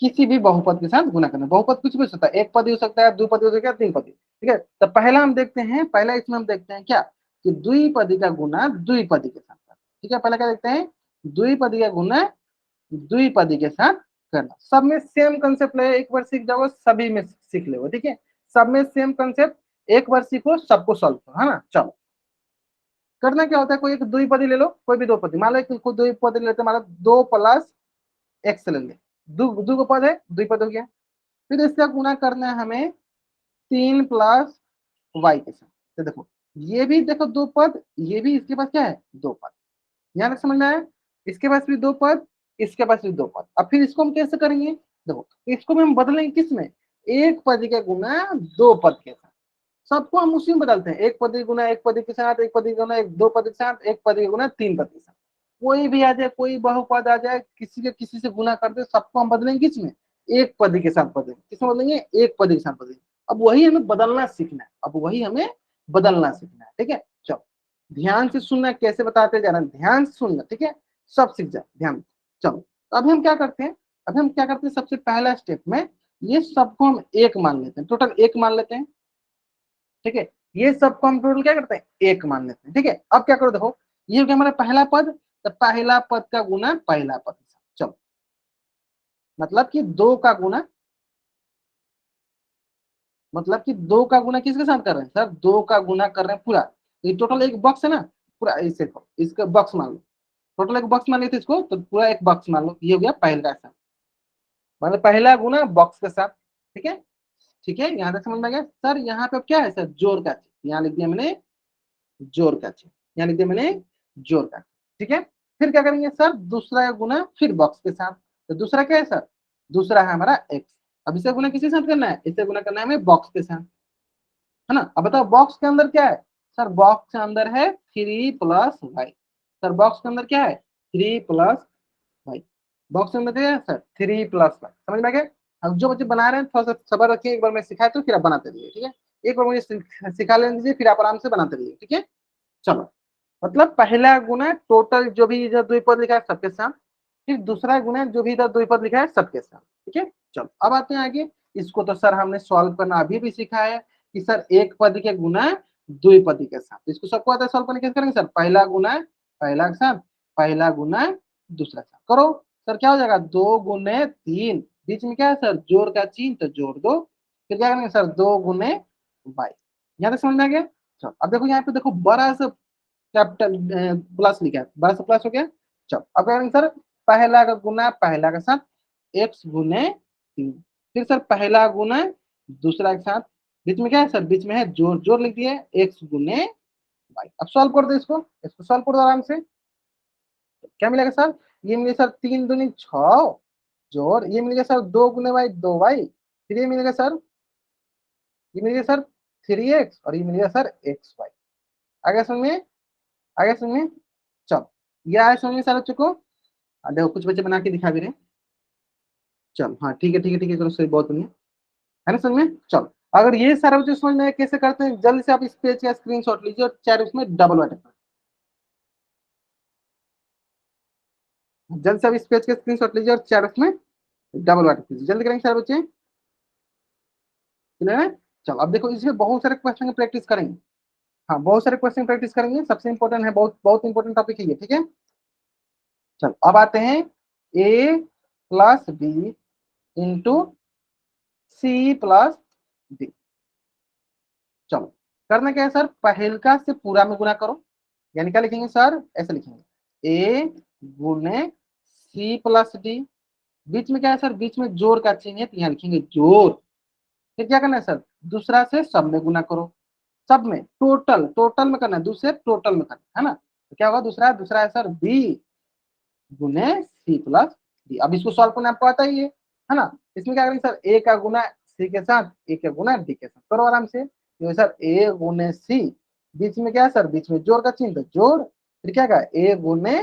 किसी भी बहुपद के साथ गुना करना। बहुपद कुछ भी हो सकता है, एक पदी हो सकता है, द्विपदी हो सकता है, तीन पदी। ठीक है, तो पहला हम देखते हैं, पहला इसमें हम देखते हैं क्या, कि द्विपदी का गुना द्विपदी के साथ। ठीक है, पहला क्या देखते हैं, द्विपदी का गुना द्विपदी के साथ करना। सब में सेम कंसेप्ट है, एक बार सीख जाओ सभी में सीख ले। ठीक है, सब में सेम कंसेप्ट, एक बार सीखो सबको सॉल्व करो, है ना। चलो करना क्या होता है, कोई एक द्विपदी ले लो, कोई भी दो पदी, मान लो कोई द्विपदी लेते हैं, मान लो 2 प्लस एक्स ले ले, दो पद है, द्विपद हो गया। फिर इसका गुना करना है हमें 3 प्लस वाई के साथ। तो देखो ये भी देखो दो पद, ये भी इसके पास क्या है, दो पद, यहाँ तक समझ में आया। इसके पास भी दो पद, इसके पास भी दो पद। अब फिर इसको हम कैसे करेंगे, देखो इसको भी हम बदलेंगे किस में, एक पद का गुना दो पद के साथ। सबको हम उसी में बदलते हैं, एक पद गुना एक पद के साथ, एक पद गुना एक दो पद के साथ, एक पद गुना तीन पद के साथ। कोई भी आ जाए, कोई बहुपद आ जाए, किसी के किसी से गुना कर दे, सबको हम बदलेंगे किस में, एक पद के साथ बदलेंगे। किसमें बदलेंगे, एक पद के साथ बदलेंगे। अब वही हमें बदलना सीखना है, अब वही हमें बदलना सीखना है। ठीक है, चलो ध्यान से सुनना, कैसे बताते जा रहे हैं, ध्यान से सुनना। ठीक है, सब सीख जाए ध्यान। चलो तो अभी हम क्या करते हैं, अभी हम क्या करते हैं, सबसे पहला स्टेप में ये सबको हम एक मान लेते हैं, टोटल एक मान लेते हैं। ठीक है, ये सबको हम टोटल क्या करते हैं, एक मान लेते हैं। ठीक है, अब क्या करो, देखो ये हो गया हमारा पहला पद, तो पहला पद का गुना पहला पद। चलो मतलब कि दो का गुना, मतलब कि दो का गुना किसके साथ कर रहे हैं सर, दो का गुना कर रहे हैं पूरा। ये टोटल एक बॉक्स है ना, पूरा इसे इसका बॉक्स मान लो, टोटल एक बॉक्स मान लेते इसको, तो पूरा एक बॉक्स मान लो। ये हो गया पहला साथ, मतलब पहला गुना बॉक्स के साथ। ठीक है, ठीक है, यहाँ तक समझ में आ गया सर। यहाँ पे अब क्या है सर, जोड़ का चीज, यहाँ लिख दिया मैंने जोड़ का चीज, यहाँ लिख दिया मैंने जोड़ का। ठीक है, फिर क्या करेंगे सर, दूसरा गुना फिर बॉक्स के साथ। तो दूसरा क्या है सर, दूसरा है हमारा एक्स। अब इसे गुना किसी साथ करना है, इसे गुना करना है हमें बॉक्स के साथ, है ना। अब बताओ बॉक्स के अंदर क्या है सर, बॉक्स के अंदर है 3 प्लस वाई। सर बॉक्स के अंदर क्या है, 3 प्लस वाई। बॉक्स के अंदर क्या है सर, 3 प्लस वाई। समझ में आ गया। अब जो बच्चे बना रहे हैं थोड़ा सा सबर रखिए, एक बार मैं सिखाया तो फिर आप बनाते रहिए। ठीक है, एक बार मुझे सिखा लेने दीजिए, फिर आप आराम से बनाते रहिए। ठीक है, चलो मतलब पहला गुना टोटल जो भी इधर द्विपद लिखा है सबके साथ, फिर दूसरा गुना जो भी इधर द्विपद लिखा है सबके साथ। ठीक है, चलो अब आते हैं आगे। इसको तो सर हमने सॉल्व करना अभी भी सीखा है कि सर एक पद के गुना द्विपदी के साथ। तो इसको सबको आता है सॉल्व करने, कैसे करेंगे सर, पहला गुना पहला के साथ, पहला गुना दूसरा के साथ करो। सर क्या हो जाएगा, 2 गुने 3, बीच में क्या है सर, जोड़ का चिन्ह, तो जोड़ दो। फिर क्या करेंगे सर, 2 गुने 22। यहाँ तक समझ में आ गया। चलो अब देखो यहाँ पे देखो बड़ा सा कैपिटल प्लस लिखा है, बड़ा सा प्लस हो गया। चलो अब क्या करेंगे सर, पहला का गुना पहला के साथ, x गुने 3। फिर सर पहला गुना दूसरा के साथ, बीच में क्या है सर, बीच में है जोड़, जोड़ लिख दिए x गुने 22। अब सॉल्व कर दो इसको, इसको सॉल्व कर दो आराम से। क्या मिलेगा सर, ये मिलेगा सर 3 दूनी 6, जोड़ ये मिलेगा सर 2 गुने 2y। फिर ये मिलेगा सर, ये मिलेगा सर 3x, और ये मिलेगा सर xy। आगे समझ में, आगे समझ में। चलो ये आया समझ में सारे बच्चों को। देखो कुछ बच्चे बना के दिखा भी रहे हैं। चलो हाँ ठीक है, ठीक है, ठीक है, चलो सही, बहुत बढ़िया, है ना समझ में। चलो अगर ये सारे बच्चे समझ में कैसे करते हैं, जल्दी से आप इस पेज का स्क्रीनशॉट लीजिए और चाहे उसमें डबल वाटे जल्द से अब इस पेज के स्क्रीनशॉट लीजिए और चैट में डबल वाट कीजिए, जल्दी करेंगे सारे बच्चे, क्लियर है? चलो अब देखो इसमें बहुत सारे क्वेश्चन की प्रैक्टिस करेंगे। हाँ बहुत सारे क्वेश्चन प्रैक्टिस करेंगे, सबसे इंपॉर्टेंट है, बहुत बहुत इंपॉर्टेंट टॉपिक है ये, ठीक है। चलो अब आते हैं a plus B into C plus D. चलो करना क्या है सर, पहलका से पूरा में गुना करो, यानी क्या लिखेंगे सर, ऐसे लिखेंगे a गुने सी प्लस डी, बीच में क्या है सर, बीच में जोड़ का चिन्ह है तो यहाँ लिखेंगे जोड़। फिर क्या करना है सर, दूसरा से सब में गुना करो, सब में टोटल, टोटल में करना है, दूसरे टोटल में करना है ना, तो क्या होगा, दूसरा दूसरा है सर बी गुने सी प्लस डी। अब इसको सॉल्व करना आपको आता ही है ना। इसमें क्या करेंगे सर, ए का गुना सी के साथ, ए का गुना डी के साथ, करो आराम से। तो सर ए गुने सी, बीच में क्या है सर, बीच में जोड़ का चिन्ह, तो जोड़, फिर क्या कहा ए गुने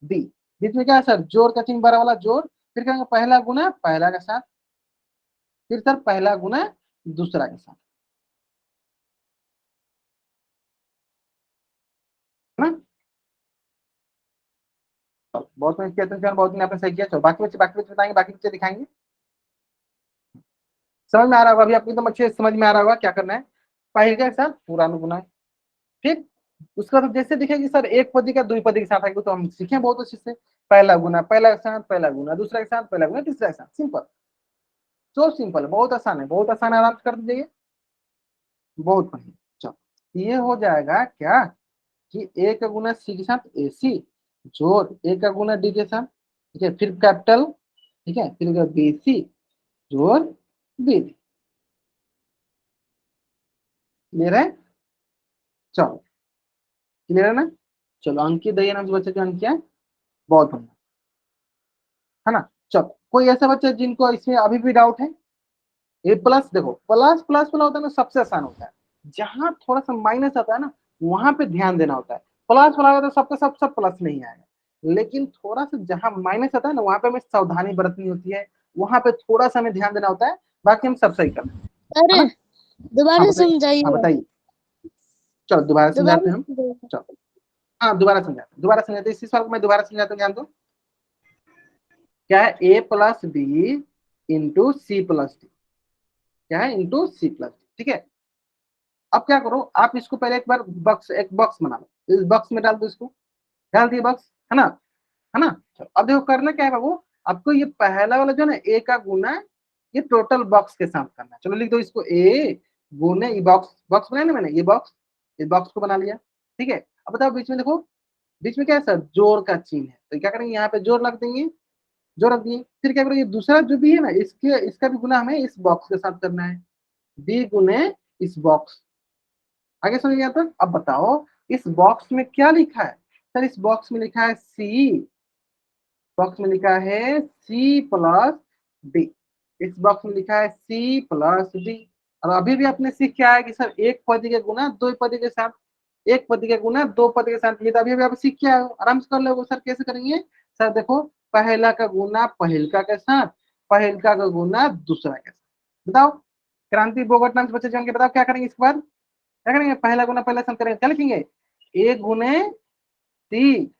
डी, बीच में क्या है सर, जोड़ का चिन्ह बड़ा वाला जोड़, फिर क्या पहला गुना पहला के साथ, फिर सर पहला गुना दूसरा के साथ, है ना। बहुत मैंने किया था, बहुत दिन आपने सही किया। चलो बाकी बच्चे बताएंगे, बाकी बच्चे दिखाएंगे। समझ में आ रहा होगा अभी आपको, एकदम अच्छे समझ में आ रहा होगा क्या करना है, पहले के साथ पूरा में गुना है, फिर उसका तो जैसे दिखेगी सर एक पदी का दुई पदी के साथ आएगी, तो हम सीखे बहुत अच्छे से, पहला गुना पहला के साथ, पहला गुना दूसरा के साथ, पहला गुना तीसरा के साथ, सिंपल, सो सिंपल है, बहुत आसान है, बहुत आसान है, आराम से कर दीजिए, बहुत बढ़िया। चलो ये हो जाएगा क्या कि ए का गुना सी के साथ ए सी जोड़ ए का गुना डी के साथ, ठीक है, फिर कैपिटल, ठीक है, फिर बी सी जोड़ बी डी, क्लियर है? चलो क्लियर है ना। चलो अंकित दैया नाम से बच्चे जो अंक है, बहुत बढ़िया, है ना। चलो कोई ऐसा बच्चा जिनको इसमें अभी भी डाउट है, ए प्लस, देखो प्लस प्लस वाला होता है ना सबसे आसान होता है, जहां थोड़ा सा माइनस आता है ना वहां पे ध्यान देना होता है, प्लस वाला होता है सबका सब प्लस नहीं आएगा, लेकिन थोड़ा सा जहां माइनस आता है ना वहां पे हमें सावधानी बरतनी होती है, वहां पे थोड़ा सा हमें ध्यान देना होता है, बाकी हम सब सही कर लेंगे, है अरे ना। हाँ दोबारा बताइए, हाँ समझाइए, बताइए, चलो दोबारा समझाते दोबारा हैं हम। समझाइए। चलो हाँ दोबारा समझाते इसी सवाल को मैं दोबारा समझाता हूँ, ध्यान दो। क्या है, A plus B into C plus D, क्या है, इंटू सी प्लस डी, ठीक है। अब क्या करो, आप इसको पहले एक बार बॉक्स, एक बॉक्स बना लो, इस बॉक्स में डाल दो इसको, डाल दिए बॉक्स, है ना, है ना। चलो अब देखो करना क्या है बाबू, आपको ये पहला वाला जो है ना ए का गुना, ये टोटल बॉक्स के साथ करना है, चलो लिख दो इसको ए गुने, ये बॉक्स, बॉक्स बनाया ना मैंने, ये बॉक्स, इस बॉक्स को बना लिया, ठीक है। अब बताओ बीच में देखो, बीच में क्या है सर, जोड़ का चिन्ह है, तो क्या करेंगे यहाँ पे जोड़ रख देंगे, जोड़ रख दिए, फिर क्या करेंगे दूसरा जो भी है ना इसके, इसका भी गुना हमें इस बॉक्स के साथ करना है, बी गुने इस बॉक्स, आगे समझ गया था। अब बताओ इस बॉक्स में क्या लिखा है सर, इस बॉक्स में लिखा है सी, बॉक्स में लिखा है सी प्लस डी, इस बॉक्स में लिखा है सी प्लस डी। और अभी भी आपने सीख क्या है कि सर एक पदी के गुना दो पदी के साथ, एक पदी के गुना दो पदी के साथ, ये तो अभी भी आप सीख क्या है, आराम से कर लोगे सर। कैसे करेंगे सर, देखो पहला का गुना पहलका के साथ, पहलका का गुना दूसरा के साथ, बताओ क्रांति बोगट नाम से बच्चे जान के बताओ क्या करेंगे इसके बाद, क्या करेंगे, पहला गुना पहला साथ करेंगे, क्या लिखेंगे, ए गुने सी,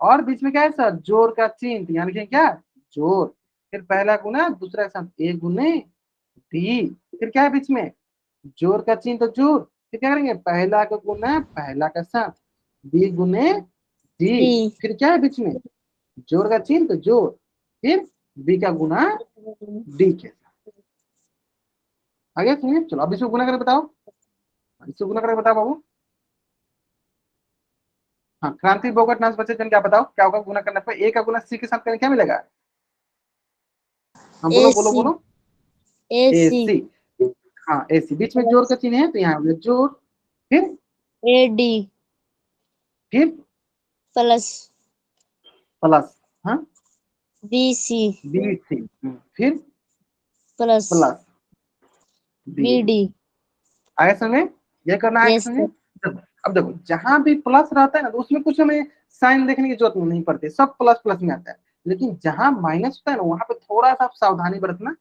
और बीच में क्या है सर, जोड़ का चिन्ह, तो यहाँ लिखेंगे क्या, जोड़, फिर पहला गुना दूसरा के साथ ए गुने डी, फिर क्या है बीच में, जोड़ का चिन्ह तो जोड़, फिर क्या करेंगे, पहला का गुना पहला के साथ, बी गुने डी, डी फिर क्या है बीच में, जोड़ का चिन्ह तो जोड़, फिर बी का गुना डी के साथ, आगे सुनिए। चलो अब इसको गुना करके बताओ, इसको गुना करके बताओ बाबू। हाँ क्रांति बोगट नाम से बच्चे जन क्या बताओ क्या होगा, गुना करने पर ए का गुना सी के साथ करें क्या मिलेगा, हाँ बोलो बोलो AC बोलो, ए AC सी, हाँ ए सी, बीच में जोड़ का चिन्ह है तो यहाँ हमने जोड़, फिर AD फिर प्लस प्लस, हाँ BC बी सी, फिर plus plus B D, BD। आगे समझे, ये करना है, आगे यस समझे। सर। अब देखो जहां भी प्लस रहता है ना तो उसमें कुछ हमें साइन देखने की जरूरत नहीं पड़ती, सब प्लस प्लस में आता है, लेकिन जहां माइनस होता है ना वहां पे थोड़ा सा सावधानी बरतना,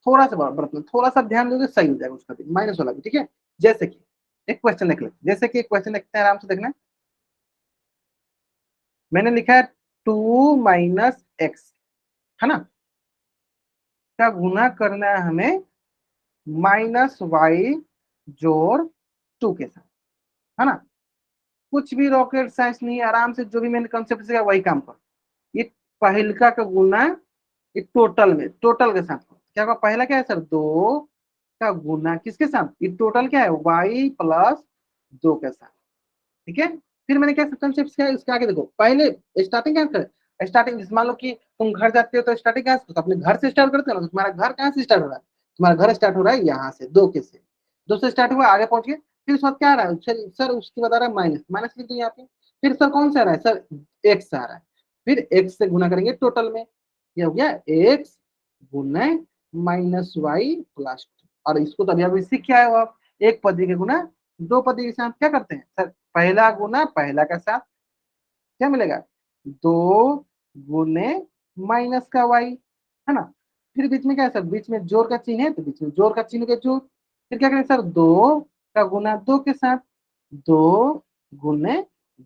थोड़ा सा बरतना, थोड़ा सा ध्यान दोगे सही हो जाएगा उसका भी, माइनस वाला भी, ठीक है। जैसे कि एक क्वेश्चन देख लेते, जैसे कि एक क्वेश्चन देखते हैं, आराम से देखना, मैंने लिखा है 2 माइनस एक्स, है ना, का गुना करना है हमें माइनस वाई जोड़ 2 के साथ, है ना। कुछ भी रॉकेट साइंस नहीं, आराम से जो भी मैंने कंसेप्ट सीखा वही काम करो। ये पहलका का गुना ये टोटल में, टोटल के साथ क्या होगा, पहला क्या है सर 2 का गुना किसके साथ, ये टोटल क्या है y प्लस 2 के साथ, ठीक है। फिर मैंने क्या कंसेप्ट किया, इसके आगे देखो, पहले स्टार्टिंग क्या कर, स्टार्टिंग मान लो कि तुम घर जाते हो तो स्टार्टिंग कहाँ से, तो अपने घर से स्टार्ट करते हो ना, तो तुम्हारा घर कहाँ से स्टार्ट हो रहा है, तुम्हारा घर स्टार्ट हो रहा है यहाँ से 2 के से, 2 से स्टार्ट हुआ, आगे पहुंच गए, फिर उसके बाद क्या आ रहा है सर उसकी बता रहा है माइनस, माइनस लिख दो यहाँ पे, फिर सर कौन सा आ रहा है सर एक्स आ रहा है, फिर एक्स से गुना करेंगे टोटल में, ये हो गया एक्स गुना माइनस वाई प्लस 2, और इसको तो अभी सीख के आए हो आप, एक पदी के गुना 2 पदी के साथ क्या करते हैं सर, पहला गुना पहला का साथ क्या मिलेगा 2 गुने माइनस का वाई, है ना, फिर बीच में क्या है सर, बीच में जोड़ का चिन्ह है तो बीच में जोड़ का चिन्ह के जोड़, फिर क्या करें सर 2 का गुना 2 के साथ 2 गुने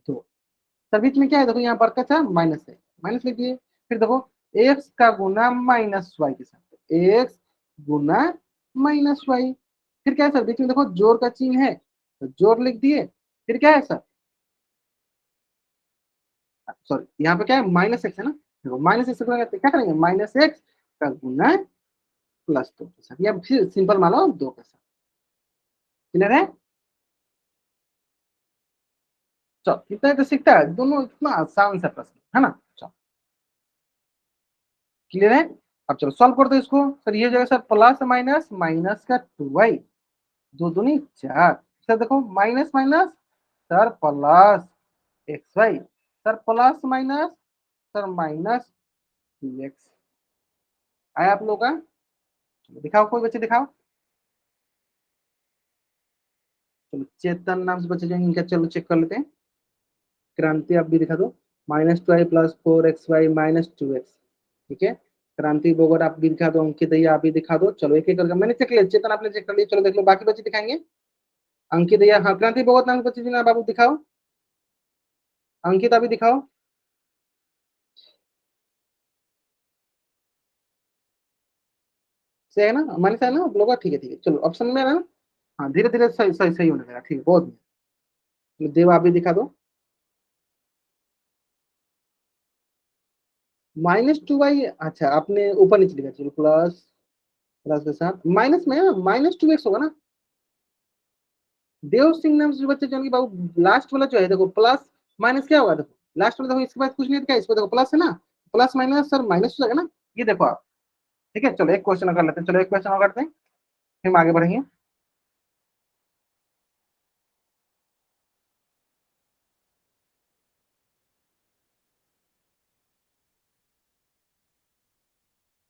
2, सर बीच में क्या है देखो यहाँ पर क्या था माइनस है, माइनस लिख दिए, फिर देखो एक्स का गुना माइनस वाई के साथ एक्स गुना माइनस वाई, फिर क्या है सर बीच में देखो जोड़ का चिन्ह है तो जोड़ लिख दिए, फिर क्या है सर, सॉरी यहाँ पे क्या है माइनस एक्स है ना, देखो माइनस एक्स क्या करेंगे माइनस एक्स का गुना प्लस 2 के साथ, या फिर सिंपल मान लो 2 के साथ, क्लियर है। चलो कितना तो सीखता है, दोनों इतना आसान सा प्रश्न है ना, चलो क्लियर है। अब चलो सॉल्व कर दो इसको, सर ये हो जाएगा सर प्लस माइनस माइनस का 2y, 2 दूनी 4, सर देखो minus minus sir plus X Y, sir plus minus sir minus 2x, आया आप लोग का, चलो दिखाओ कोई बच्चे दिखाओ, चलो चेतन नाम से बच्चे जो इनका चलो चेक कर लेते हैं, क्रांति आप भी दिखा दो, -2y plus 4xy minus 2x, ठीक है, क्रांति बोगर आप भी दिखा दो, अंकित दैया आप भी दिखा दो, चलो एक एक करके मैंने चेक लिया, चेतन आपने चेक कर लिया, चलो देख लो बाकी बच्चे दिखाएंगे, अंकित दैया, हाँ क्रांति बोगर नाम के बच्चे जिन्हें बाबू दिखाओ, अंकित अभी दिखाओ, से है ना हमारे से है ना आप लोग का, ठीक है ठीक है, चलो ऑप्शन में है ना, हाँ धीरे धीरे सही सही सही होने लगा, ठीक है बहुत बढ़िया, देव आप भी दिखा दो, -2y, अच्छा आपने ऊपर नीचे लिखा, चलो प्लस प्लस के साथ माइनस में -2x होगा ना, देव सिंह नाम से जो बच्चे जो बाबू लास्ट वाला जो है देखो प्लस माइनस क्या होगा, देखो लास्ट वाला देखो इसके बाद कुछ नहीं लिखा, इस पर देखो प्लस है ना, प्लस माइनस सर माइनस हो जाएगा ना, ये देखो आप, ठीक है चलो एक क्वेश्चन कर लेते हैं, चलो एक क्वेश्चन और करते हैं फिर हम आगे बढ़ेंगे,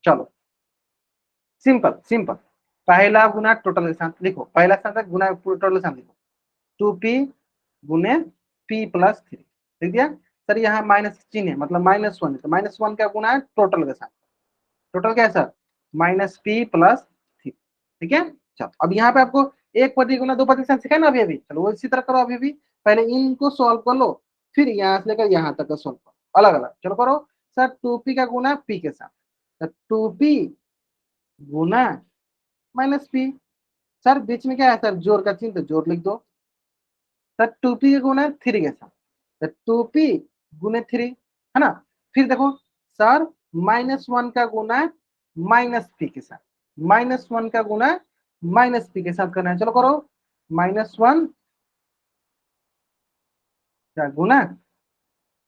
चलो सिंपल सिंपल, पहला गुना टोटल के साथ लिखो, पहला साथ गुना टोटल के साथ लिखो, 2p गुने p प्लस 3, लिख दिया, सर यहाँ माइनस चिन्ह है मतलब -1 है, तो -1 का गुना है टोटल के साथ, टोटल क्या है सर -p प्लस 3, ठीक है। चलो अब यहाँ पे आपको एक पदी गुना 2 पदी के साथ सिखाया ना अभी अभी, चलो वो इसी तरह करो अभी भी, पहले इनको सॉल्व कर लो, फिर यहाँ से लेकर यहाँ तक का सॉल्व करो अलग अलग, चलो करो, सर 2p का गुना p के साथ, 2p गुना -p, सर बीच में क्या है सर जोड़ का चिन्ह, तो जोड़ लिख दो, सर 2p का गुना 3 के साथ, तो 2p गुने 3, है ना, फिर देखो सर -1 का गुना -p के साथ, -1 का गुना -p के साथ करना है, चलो करो, -1 का गुना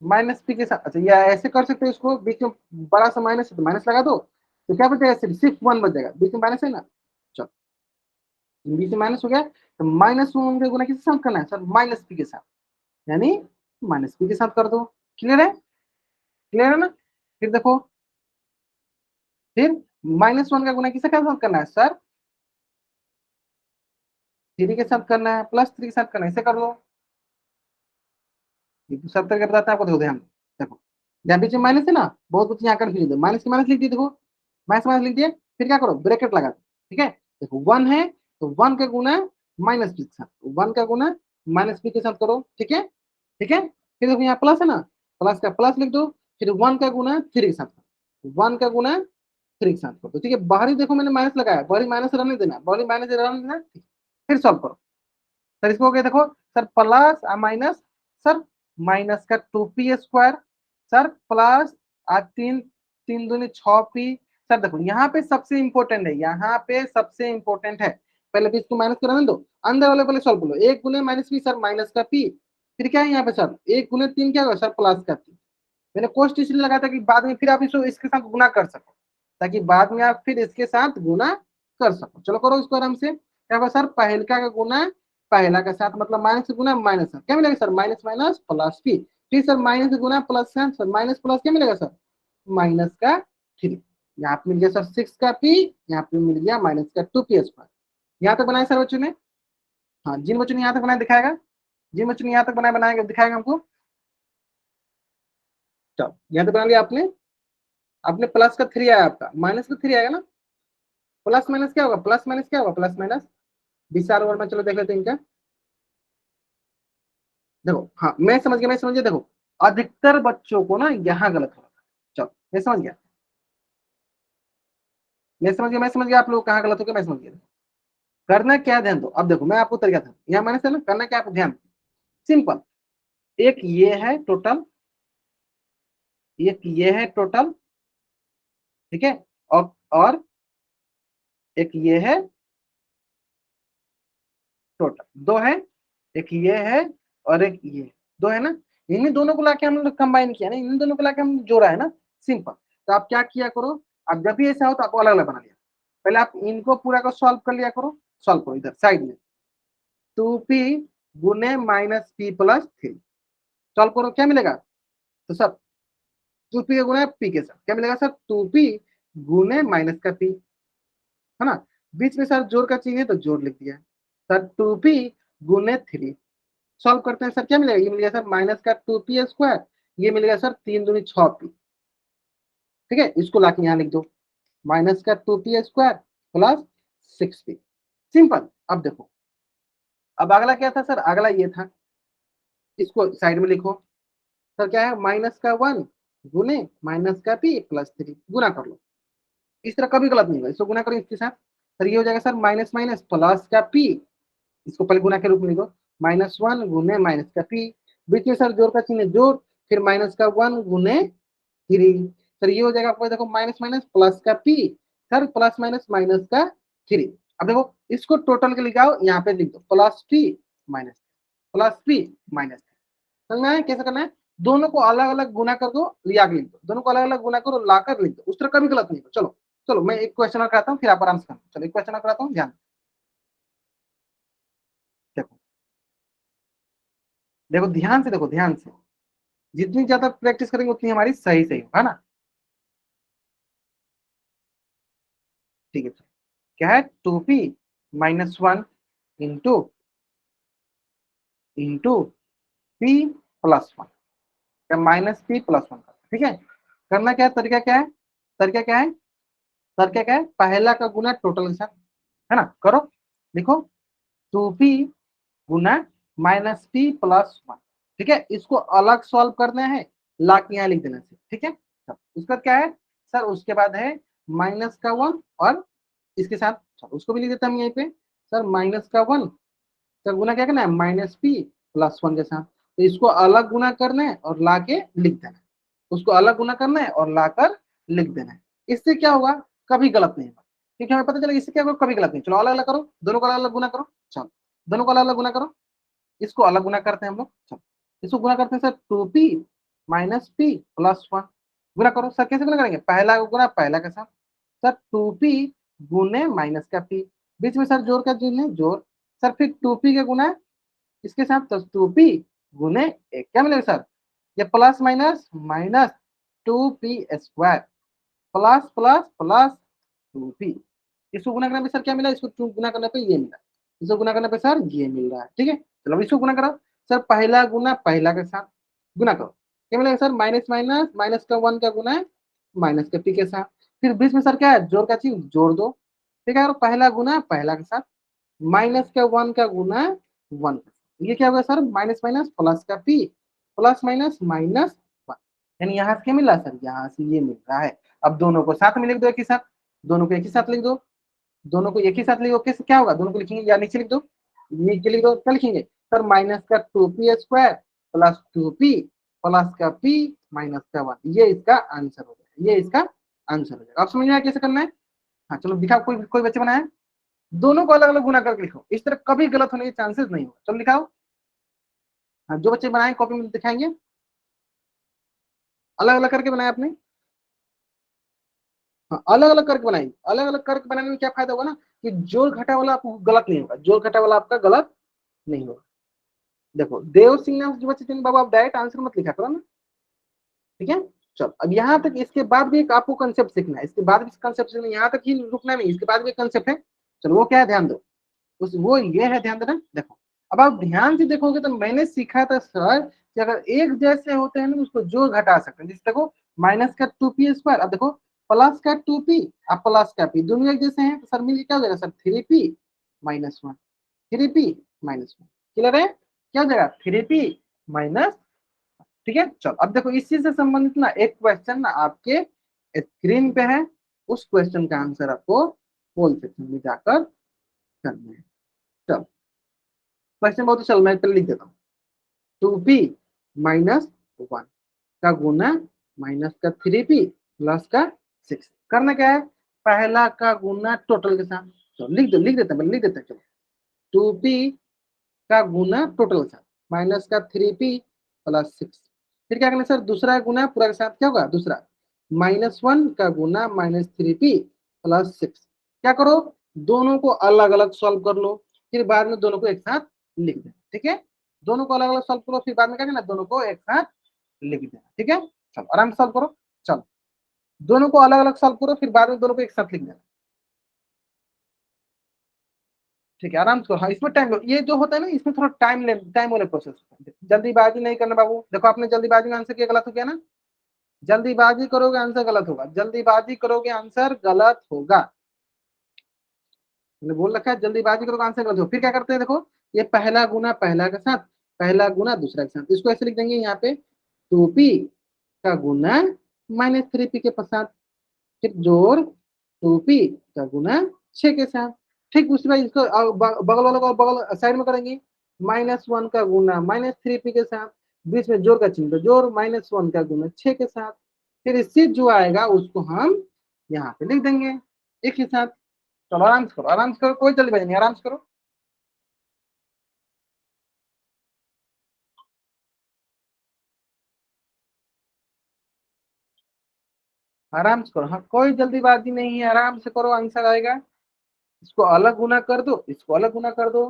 -p के साथ, अच्छा या ऐसे कर सकते हो इसको, बीच में बड़ा सा माइनस है तो माइनस लगा दो, तो क्या बचेगा सिर्फ 1 बच जाएगा, बीच में माइनस है ना, चलो बीच में माइनस हो गया, तो -1 का गुना किसके साथ करना है सर -p के साथ, यानी -p के साथ कर दो, क्लियर है ना, फिर देखो, फिर -1 का गुना किसके साथ करना है सर 3 के साथ करना है, +3 के साथ करना है, इसे कर लो, सब तरह बताते हैं आपको, देखो ध्यान देखो, यहाँ बीच में माइनस है ना, बहुत कुछ यहाँ कंफ्यूज है, माइनस के माइनस लिख दिए, देखो माइनस माइनस लिख दिए, फिर क्या करो ब्रैकेट लगा दो, ठीक है, देखो 1 है तो 1 का गुना -p के साथ, 1 का गुना -p के साथ करो, ठीक है ठीक है, फिर देखो यहाँ प्लस है ना, प्लस का प्लस लिख दो, फिर 1 का गुना 3 के साथ, 1 का गुना 3 के साथ कर दो, ठीक है। बाहरी देखो मैंने माइनस लगाया, बाहरी माइनस रहने देना, बाहरी माइनस रहने देना, फिर सॉल्व करो सर। इसको हो गया देखो sir, plus minus sir, minus का 2p स्क्वायर सर, प्लस 3 3 दूनी 6p सर। देखो यहाँ पे सबसे इंपॉर्टेंट है, यहाँ पे सबसे इंपॉर्टेंट है, पहले भी इसको माइनस कराने दो, अंदर वाले पहले सॉल्व करो। 1 गुने माइनस p सर, माइनस का p, फिर क्या है यहाँ पे सर 1 गुने 3 क्या होगा सर, प्लस का p। मैंने कोष्ट इसलिए लगाया था कि बाद में फिर आप इसको इसके साथ गुना कर सको, ताकि बाद में आप फिर इसके साथ गुना कर सको। चलो करो इसको आराम से। क्या होगा सर, पहलका का गुना पहला के साथ, मतलब माइनस गुना माइनस, क्या मिलेगा sir, minus minus plus p। फिर सर माइनस गुना प्लस सर, माइनस प्लस क्या मिलेगा सर, माइनस का 3। यहाँ पे मिल गया सर 6 का p, यहाँ पे मिल गया माइनस का 2p स्क्वायर। यहाँ तक बनाया सर बच्चों ने? हाँ, जिन बच्चों ने यहाँ तक बनाया दिखाएगा, जिन बच्चों ने यहाँ तक बनाएगा दिखाएगा हमको। चलो यहाँ तक बना लिया आपने, आपने प्लस का 3 आया, आपका माइनस का 3 आएगा ना। प्लस माइनस क्या होगा, प्लस माइनस क्या होगा, प्लस माइनस विचार वर्ड में। चलो देख लेते हैं इनका। देखो हाँ, मैं समझ गया, मैं समझ गया। देखो अधिकतर बच्चों को ना यहाँ गलत हो रहा है। चलो मैं समझ गया, मैं समझ गया, मैं समझ गया आप लोग कहाँ गलत हो गया, मैं समझ गया। करना क्या, ध्यान दो। अब देखो मैं आपको तरीका था, यहाँ माइनस है ना, करना क्या, आप ध्यान, सिंपल। एक ये है टोटल, एक ये है टोटल, ठीक है, और एक ये है टोटल, दो है, एक ये है और एक ये, दो है ना। इन्हीं दोनों को लाके हम लोग कंबाइन किया ना, इन्हीं दोनों को लाके हम जोड़ा है ना, सिंपल। तो आप क्या किया करो, अब जब भी ऐसा हो तो आपको अलग अलग बना लिया, पहले आप इनको पूरा को सॉल्व कर लिया करो। सॉल्व करो इधर साइड में, 2p गुने माइनस p प्लस 3, सॉल्व करो, क्या मिलेगा तो सर 2p गुना p के साथ क्या मिलेगा सर, 2p गुने माइनस का p, है ना। बीच में सर जोड़ का चाहिए तो जोड़ लिख दिया सर, 2p गुने 3। सॉल्व करते हैं सर, क्या मिलेगा, ये मिलेगा सर माइनस का 2p स्क्वायर, ये मिलेगा सर 3 दूनी 6p, ठीक है। इसको लाके यहाँ लिख दो, माइनस का 2p square plus 6p, simple. अब देखो, अब अगला क्या था सर, अगला ये था, इसको साइड में लिखो सर, क्या है, माइनस का 1 गुने माइनस का p प्लस 3, गुना कर लो। इस तरह कभी गलत नहीं होगा, इसको गुना करो इसके साथ, सर ये हो जाएगा सर माइनस माइनस प्लस का p, इसको पहले गुना के रूप में लिखो, -1 गुने माइनस का p, बीच में सर जोड़ का चिन्ह जोड़, फिर माइनस का 1 गुने 3, सर ये हो जाएगा आपको देखो माइनस माइनस प्लस का p, sir plus minus minus का 3। अब देखो इसको टोटल के लिखाओ, यहाँ पे लिख दो plus p minus, plus p minus. समझ में कैसे करना है, दोनों को अलग अलग गुना कर दो, लिया के लिख दो, दोनों को अलग अलग गुना करो, लाकर लिख दो, उस तरह कभी गलत नहीं हो। चलो चलो मैं एक क्वेश्चन और कराता हूँ, फिर आप आराम से करना। चलो एक क्वेश्चन और कराता हूँ, ध्यान देखो, देखो ध्यान से, देखो ध्यान से, जितनी ज्यादा प्रैक्टिस करेंगे उतनी हमारी सही सही है ना। ठीक है, क्या है, 2p minus 1 into into p plus 1, क्या माइनस p प्लस 1 का, ठीक है। करना क्या है, तरीका क्या है, तरीका क्या है, तरीका क्या है, पहला का गुना टोटल के साथ, है ना, करो लिखो 2p गुना माइनस p प्लस 1, ठीक है। इसको अलग सॉल्व करना है, लाख यहाँ लिख देना से, ठीक है। उसके बाद क्या है सर, उसके बाद है माइनस का 1 और इसके साथ, चलो उसको भी लिख देते हम यहीं पे सर, माइनस का 1, सर गुना क्या करना है, माइनस p प्लस 1 के साथ, तो इसको अलग गुना करना है और ला के लिख देना है, उसको अलग गुना करना है और लाकर लिख देना है। इससे क्या होगा, कभी गलत नहीं होगा, क्योंकि हमें पता चला इससे क्या होगा, कभी गलत नहीं। चलो अलग अलग करो, दोनों को अलग अलग गुना करो, चलो दोनों को अलग अलग गुना करो, इसको अलग गुना करते हैं हम लोग, चलो इसको गुना करते हैं sir, 2p minus p plus 1, गुना करो सर, कैसे गुना करेंगे, पहला गुना पहला के साथ, सर 2p गुने माइनस का p, बीच में सर जोड़ का चिन्ह जोड़, सर फिर 2p के गुना इसके साथ, तो 2p गुने 1, क्या मिलेगा सर, ये plus minus minus 2p square plus plus plus 2p, इसको गुना करने पे सर क्या मिला, इसको गुना करने पे ये मिला, इसको गुना करने पे सर ये मिल रहा है, ठीक है। चलो इसको गुना करो सर, पहला गुना पहला के साथ, गुना करो, क्या मिलेगा सर, माइनस माइनस माइनस का 1 का गुना है माइनस के p के साथ, फिर बीच में सर क्या है, जोड़ का चीज जोड़ दो, ठीक है। और पहला गुना पहला के साथ, माइनस का 1 का गुना 1, ये क्या होगा सर, माइनस माइनस प्लस का p प्लस माइनस माइनस 1, यानी यहाँ से क्या मिल रहा है सर, यहाँ से ये मिल रहा है। अब दोनों को साथ में लिख दो, एक ही साथ, दोनों को एक ही साथ लिख दो, दोनों को एक ही साथ लिखो, कैसे क्या होगा, दोनों को लिखेंगे या नीचे लिख दो, नीचे लिख दो, क्या लिखेंगे सर, माइनस का 2p square plus 2p plus का p माइनस का 1, ये इसका आंसर हो जाएगा, ये इसका आंसर हो जाएगा। आप समझ में आया कैसे करना है? हाँ चलो दिखाओ, कोई बच्चे बनाया, दोनों को अलग अलग गुना करके लिखो, इस तरह कभी गलत होने के चांसेस नहीं होगा। चलो दिखाओ, हाँ जो बच्चे बनाए कॉपी में दिखाएंगे, अलग अलग करके बनाए आपने, हाँ अलग अलग करके बनाएंगे, अलग अलग करके बनाने में क्या फायदा होगा ना, कि जोड़ घटा वाला आपको गलत नहीं होगा, जोड़ घटा वाला आपका गलत नहीं होगा। देखो देव सिंह ने जो बच्चे बाबू आप डायरेक्ट आंसर मत लिखा करो ना, ठीक है। चलो अब यहाँ तक, इसके बाद भी एक आपको कंसेप्ट सीखना है, इसके बाद भी कंसेप्ट सीखना है, यहाँ तक ही रुकना नहीं, इसके बाद भी कंसेप्ट है। चलो वो क्या है ध्यान दो, वो ये है, ध्यान देना। देखो अब आप ध्यान से देखोगे तो मैंने सीखा था सर कि अगर एक जैसे होते हैं ना उसको जोड़ घटा सकते हैं, जैसे देखो माइनस का 2p स्क्वायर, अब देखो प्लस का 2p अब प्लस का p, दोनों एक जैसे हैं तो सर मिल क्या हो जाएगा sir, 3p minus 1, 3p minus 1, clear है, क्या हो जाएगा 3p माइनस, ठीक है। चलो अब देखो इसी से संबंधित ना एक क्वेश्चन ना आपके स्क्रीन पे है, उस क्वेश्चन का आंसर आपको पोल सेक्शन में जाकर करना है। चलो क्वेश्चन बहुत, चल मैं पहले लिख देता हूँ, 2p माइनस 1 का गुना माइनस का 3p प्लस का 6, करना क्या है, पहला का गुना टोटल के साथ, चलो लिख देते हैं, लिख देते हैं। चलो 2p का गुना टोटल के साथ माइनस का 3p प्लस 6, फिर क्या करना सर, दूसरा गुना पूरा के साथ क्या होगा, दूसरा -1 का गुना -3p प्लस 6, क्या करो दोनों को अलग अलग सॉल्व कर लो, फिर बाद में दोनों को एक साथ लिख देना, ठीक है। दोनों को अलग अलग सॉल्व करो, फिर बाद में क्या करना, दोनों को एक साथ लिख देना, ठीक है। चलो आराम से सॉल्व करो, चलो दोनों को अलग अलग सॉल्व करो, फिर बाद में दोनों को एक साथ लिख देना, ठीक है आराम से करो। हाँ इसमें टाइम लो, ये जो होता है ना इसमें थोड़ा टाइम वाले प्रोसेस होता है, जल्दीबाजी नहीं करना बाबू। देखो आपने जल्दीबाजी में आंसर किया, गलत हो गया ना, जल्दीबाजी करोगे आंसर गलत होगा, जल्दीबाजी करोगे आंसर गलत होगा, मैंने बोल रखा है जल्दीबाजी करोगे आंसर गलत होगा। फिर क्या करते हैं, देखो ये पहला गुना पहला के साथ, पहला गुना दूसरा के साथ, इसको ऐसे लिख देंगे यहाँ पे 2p का गुना -3p के साथ, फिर जोड़ 2p का गुना 6 के साथ, ठीक उसी बार इसको बगल वालों को बगल साइड में करेंगे, -1 का गुना -3p के साथ, बीच में जोड़ का चिन्ह, तो जोड़ -1 का गुना 6 के साथ, फिर इससे जो आएगा उसको हम यहाँ पे लिख देंगे एक ही साथ। चलो आराम से करो, आराम से करो, कोई जल्दीबाजी नहीं, आराम से करो। आराम से करो, हाँ कोई जल्दीबाजी नहीं है, आराम से करो आंसर आएगा। इसको अलग गुना कर दो, इसको अलग गुना कर दो,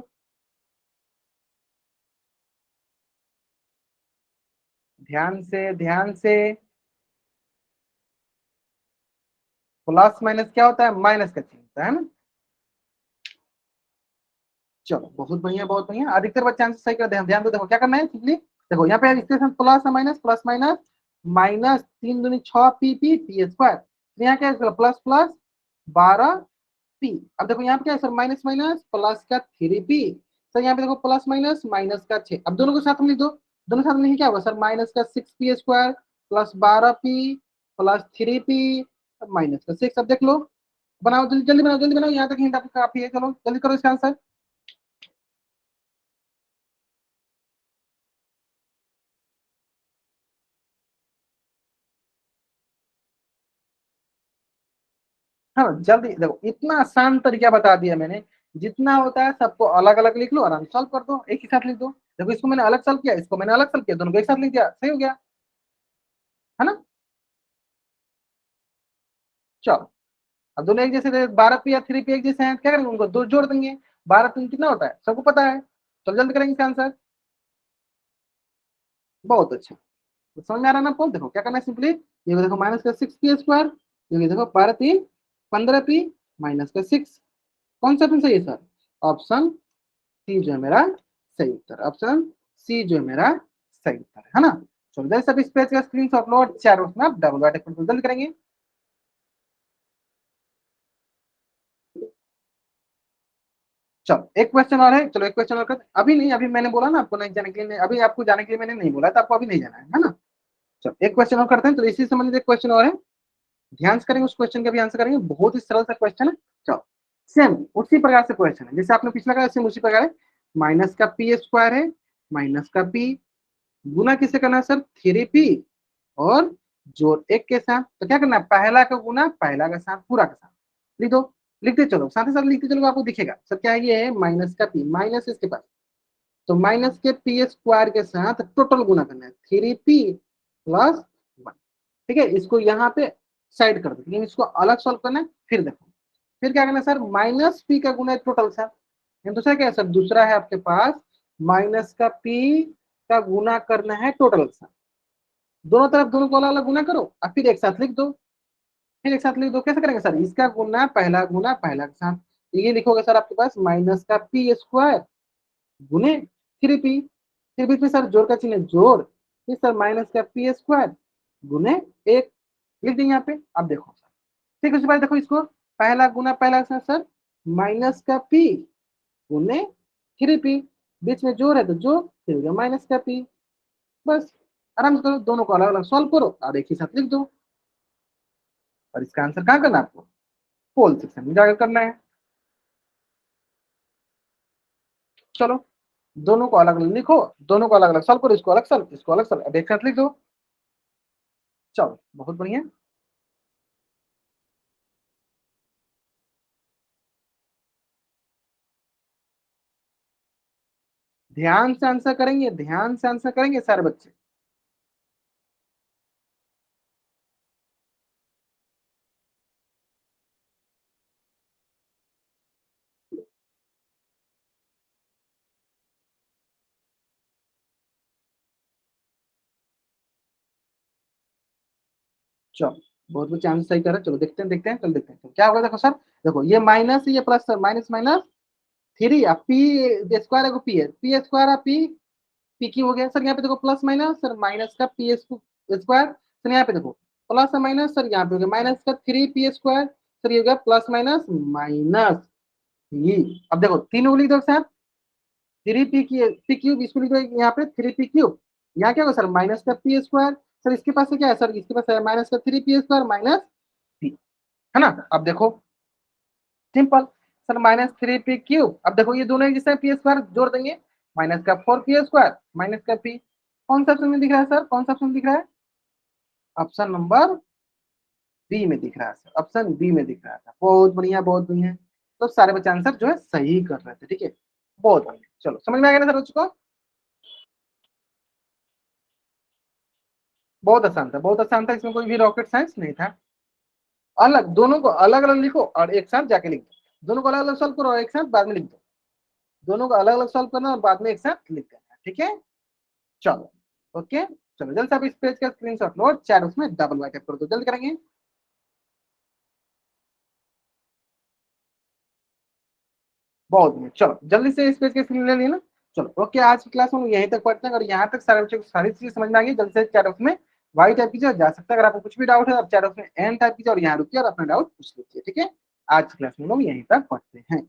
ध्यान से, प्लस माइनस क्या होता है, माइनस का चिन्ह होता है ना। चलो बहुत बढ़िया, बहुत बढ़िया, अधिकतर बच्चे आंसर सही कर, ध्यान दो। देखो क्या करना है सिंपली, देखो यहाँ पे इसके साथ प्लस है माइनस, प्लस माइनस माइनस 3 दूनी 6 p स्क्वायर, यहाँ क्या है प्लस प्लस 12p, अब देखो यहाँ पे क्या है सर, माइनस माइनस प्लस का 3p, सर यहाँ पे देखो प्लस माइनस माइनस का 6, अब दोनों को साथ में लिख दो, दोनों साथ में लिखे क्या होगा सर, माइनस का 6p square plus 12p plus 3p minus का 6, अब देख लो, बनाओ जल्दी जल्दी बनाओ, जल्दी बनाओ, यहाँ तक हिंट आपको काफी है, चलो जल्दी करो इसका आंसर। हाँ जल्दी देखो, इतना आसान तरीका बता दिया मैंने, जितना होता है सबको अलग अलग लिख लो, आराम से सॉल्व कर दो, एक ही साथ लिख दो। देखो इसको मैंने अलग सॉल्व किया, इसको मैंने अलग सॉल्व किया, दोनों को एक साथ लिख दिया, सही हो गया है ना। चलो अब दोनों एक जैसे 12p या 3p एक जैसे हैं, क्या करेंगे उनको दो जोड़ देंगे, 12 3 कितना होता है सबको पता है, चलो जल्दी करेंगे इसका आंसर। बहुत अच्छा, तो समझ में आ रहा है ना आपको। देखो क्या करना है सिंपली, ये देखो माइनस का 6p स्क्वायर, ये देखो 12 3 15p माइनस का 6, कौन सा ऑप्शन सही है सर, ऑप्शन सी जो है मेरा सही उत्तर, ऑप्शन सी जो है मेरा सही उत्तर है ना। चलो जैसे सब इस पेज का स्क्रीनशॉट लो और चारों उसमें आप डबल डॉट जल्दी करेंगे। चलो एक क्वेश्चन और है, चलो एक क्वेश्चन और कर, अभी नहीं, अभी मैंने बोला ना आपको नहीं जाने के लिए, अभी आपको जाने के लिए मैंने नहीं बोला था, आपको अभी नहीं जाना है ना। चलो एक क्वेश्चन और करते हैं, तो इसी से संबंधित एक क्वेश्चन और है, ध्यान से करेंगे, उस क्वेश्चन का भी आंसर करेंगे, बहुत ही सरल सा क्वेश्चन है। चलो सेम उसी प्रकार से क्वेश्चन है जैसे आपने पिछला कहा, सेम उसी प्रकार है। माइनस का पी स्क्वायर है, माइनस का पी, गुना किससे करना है सर, 3p और जोड़ 1 के साथ। तो क्या करना है, पहला का गुना पहला का साथ, पूरा का साथ लिख दो। लिखते चलो, साथ ही साथ लिखते चलो, आपको दिखेगा सर क्या है, ये है माइनस का पी, माइनस इसके पास, तो माइनस के पी स्क्वायर के साथ टोटल गुना करना है, 3p प्लस 1। ठीक है, इसको यहाँ पे साइड कर दो, लेकिन इसको अलग सॉल्व करना है। फिर देखो, फिर क्या करना है सर, माइनस पी का गुना है टोटल साथ, दूसरा क्या है सर, दूसरा है आपके पास माइनस का पी का गुना करना है टोटल साथ। दोनों तरफ दोनों को अलग अलग गुना करो और फिर एक साथ लिख दो, फिर एक साथ लिख दो। कैसे करेंगे सर, इसका गुना पहला के साथ, ये लिखोगे सर आपके पास माइनस का पी स्क्वायर गुने 3p, फिर बीच में सर जोड़ का चिन्ह जोड़, फिर सर माइनस का पी स्क्वायर गुने 1 लिख देंगे यहाँ पे। अब देखो सर, ठीक है, उसके बाद देखो इसको पहला गुना पहला के साथ सर माइनस का पी गुने 3p, बीच में जोड़ है तो जोड़, फिर हो गया माइनस का पी। बस आराम से करो, दोनों को अलग अलग सॉल्व करो और एक ही साथ लिख दो। और इसका आंसर कहाँ करना है आपको, पोल सेक्शन में जाकर करना है। चलो दोनों को अलग अलग लिखो, दोनों को अलग अलग सॉल्व करो, इसको अलग सॉल्व, इसको अलग सॉल्व, अब एक साथ लिख दो। चलो बहुत बढ़िया। ध्यान से आंसर करेंगे, ध्यान से आंसर करेंगे सारे बच्चे। चलो बहुत बच्चे आंसर सही कर रहे हैं, चलो देखते हैं देखते हैं, चलो देखते हैं क्या होगा। देखो सर, देखो ये माइनस ये प्लस, सर माइनस माइनस 3 अब पी स्क्वायर है, पी स्क्वायर है, पी की हो गया सर। यहाँ पे देखो प्लस माइनस सर माइनस का पी स्क्वायर सर, यहाँ पे देखो प्लस माइनस सर, यहाँ पे हो गया माइनस का 3p स्क्वायर सर, ये हो गया प्लस माइनस माइनस ये। अब देखो तीन उंगली दो साथ, 3p की पी क्यूब, इसको लिख दो यहाँ पे 3p क्यूब, यहाँ क्या होगा सर माइनस का पी स्क्वायर सर, इसके पास से क्या है सर, इसके पास है माइनस का 3p स्क्वायर माइनस p, है ना। अब देखो simple sir minus 3p cube, अब देखो ये दोनों एक जैसे पी स्क्वायर जोड़ देंगे, माइनस का 4p स्क्वायर माइनस का p। कौन सा ऑप्शन में दिख रहा है सर, कौन सा ऑप्शन दिख रहा है, ऑप्शन नंबर बी में दिख रहा है सर, ऑप्शन बी में दिख रहा था। बहुत बढ़िया बहुत बढ़िया, तो सारे बच्चे आंसर जो है सही कर रहे थे। ठीक है, बहुत बढ़िया। चलो समझ में आ गया ना सर बच्चों को, बहुत आसान था, बहुत आसान था, इसमें कोई भी रॉकेट साइंस नहीं था। अलग दोनों को अलग अलग लिखो और एक साथ जाके लिख दो, दोनों को अलग अलग सॉल्व करो और एक साथ बाद में लिख दो, दोनों को अलग अलग सॉल्व करना और बाद में एक साथ लिख देना। ठीक है, चलो ओके। चलो जल्द से आप इस पेज का स्क्रीनशॉट लो और चैट उसमें डबल वाइट कर दो, जल्द करेंगे। बहुत बढ़िया, चलो जल्दी से इस पेज के स्क्रीन ले लेना। चलो ओके, आज की क्लास में यहीं तक पढ़ते हैं, और यहाँ तक सारे बच्चों को सारी चीजें समझ में आ गई। जल्दी से चैट बॉक्स में वाई टाइप कीजिए और जा सकता है, अगर आपको कुछ भी डाउट है आप चैट बॉक्स में एन टाइप कीजिए और यहाँ रुकिए और अपना डाउट पूछ लीजिए। ठीक है, आज की क्लास में लोग यहीं तक पढ़ते हैं।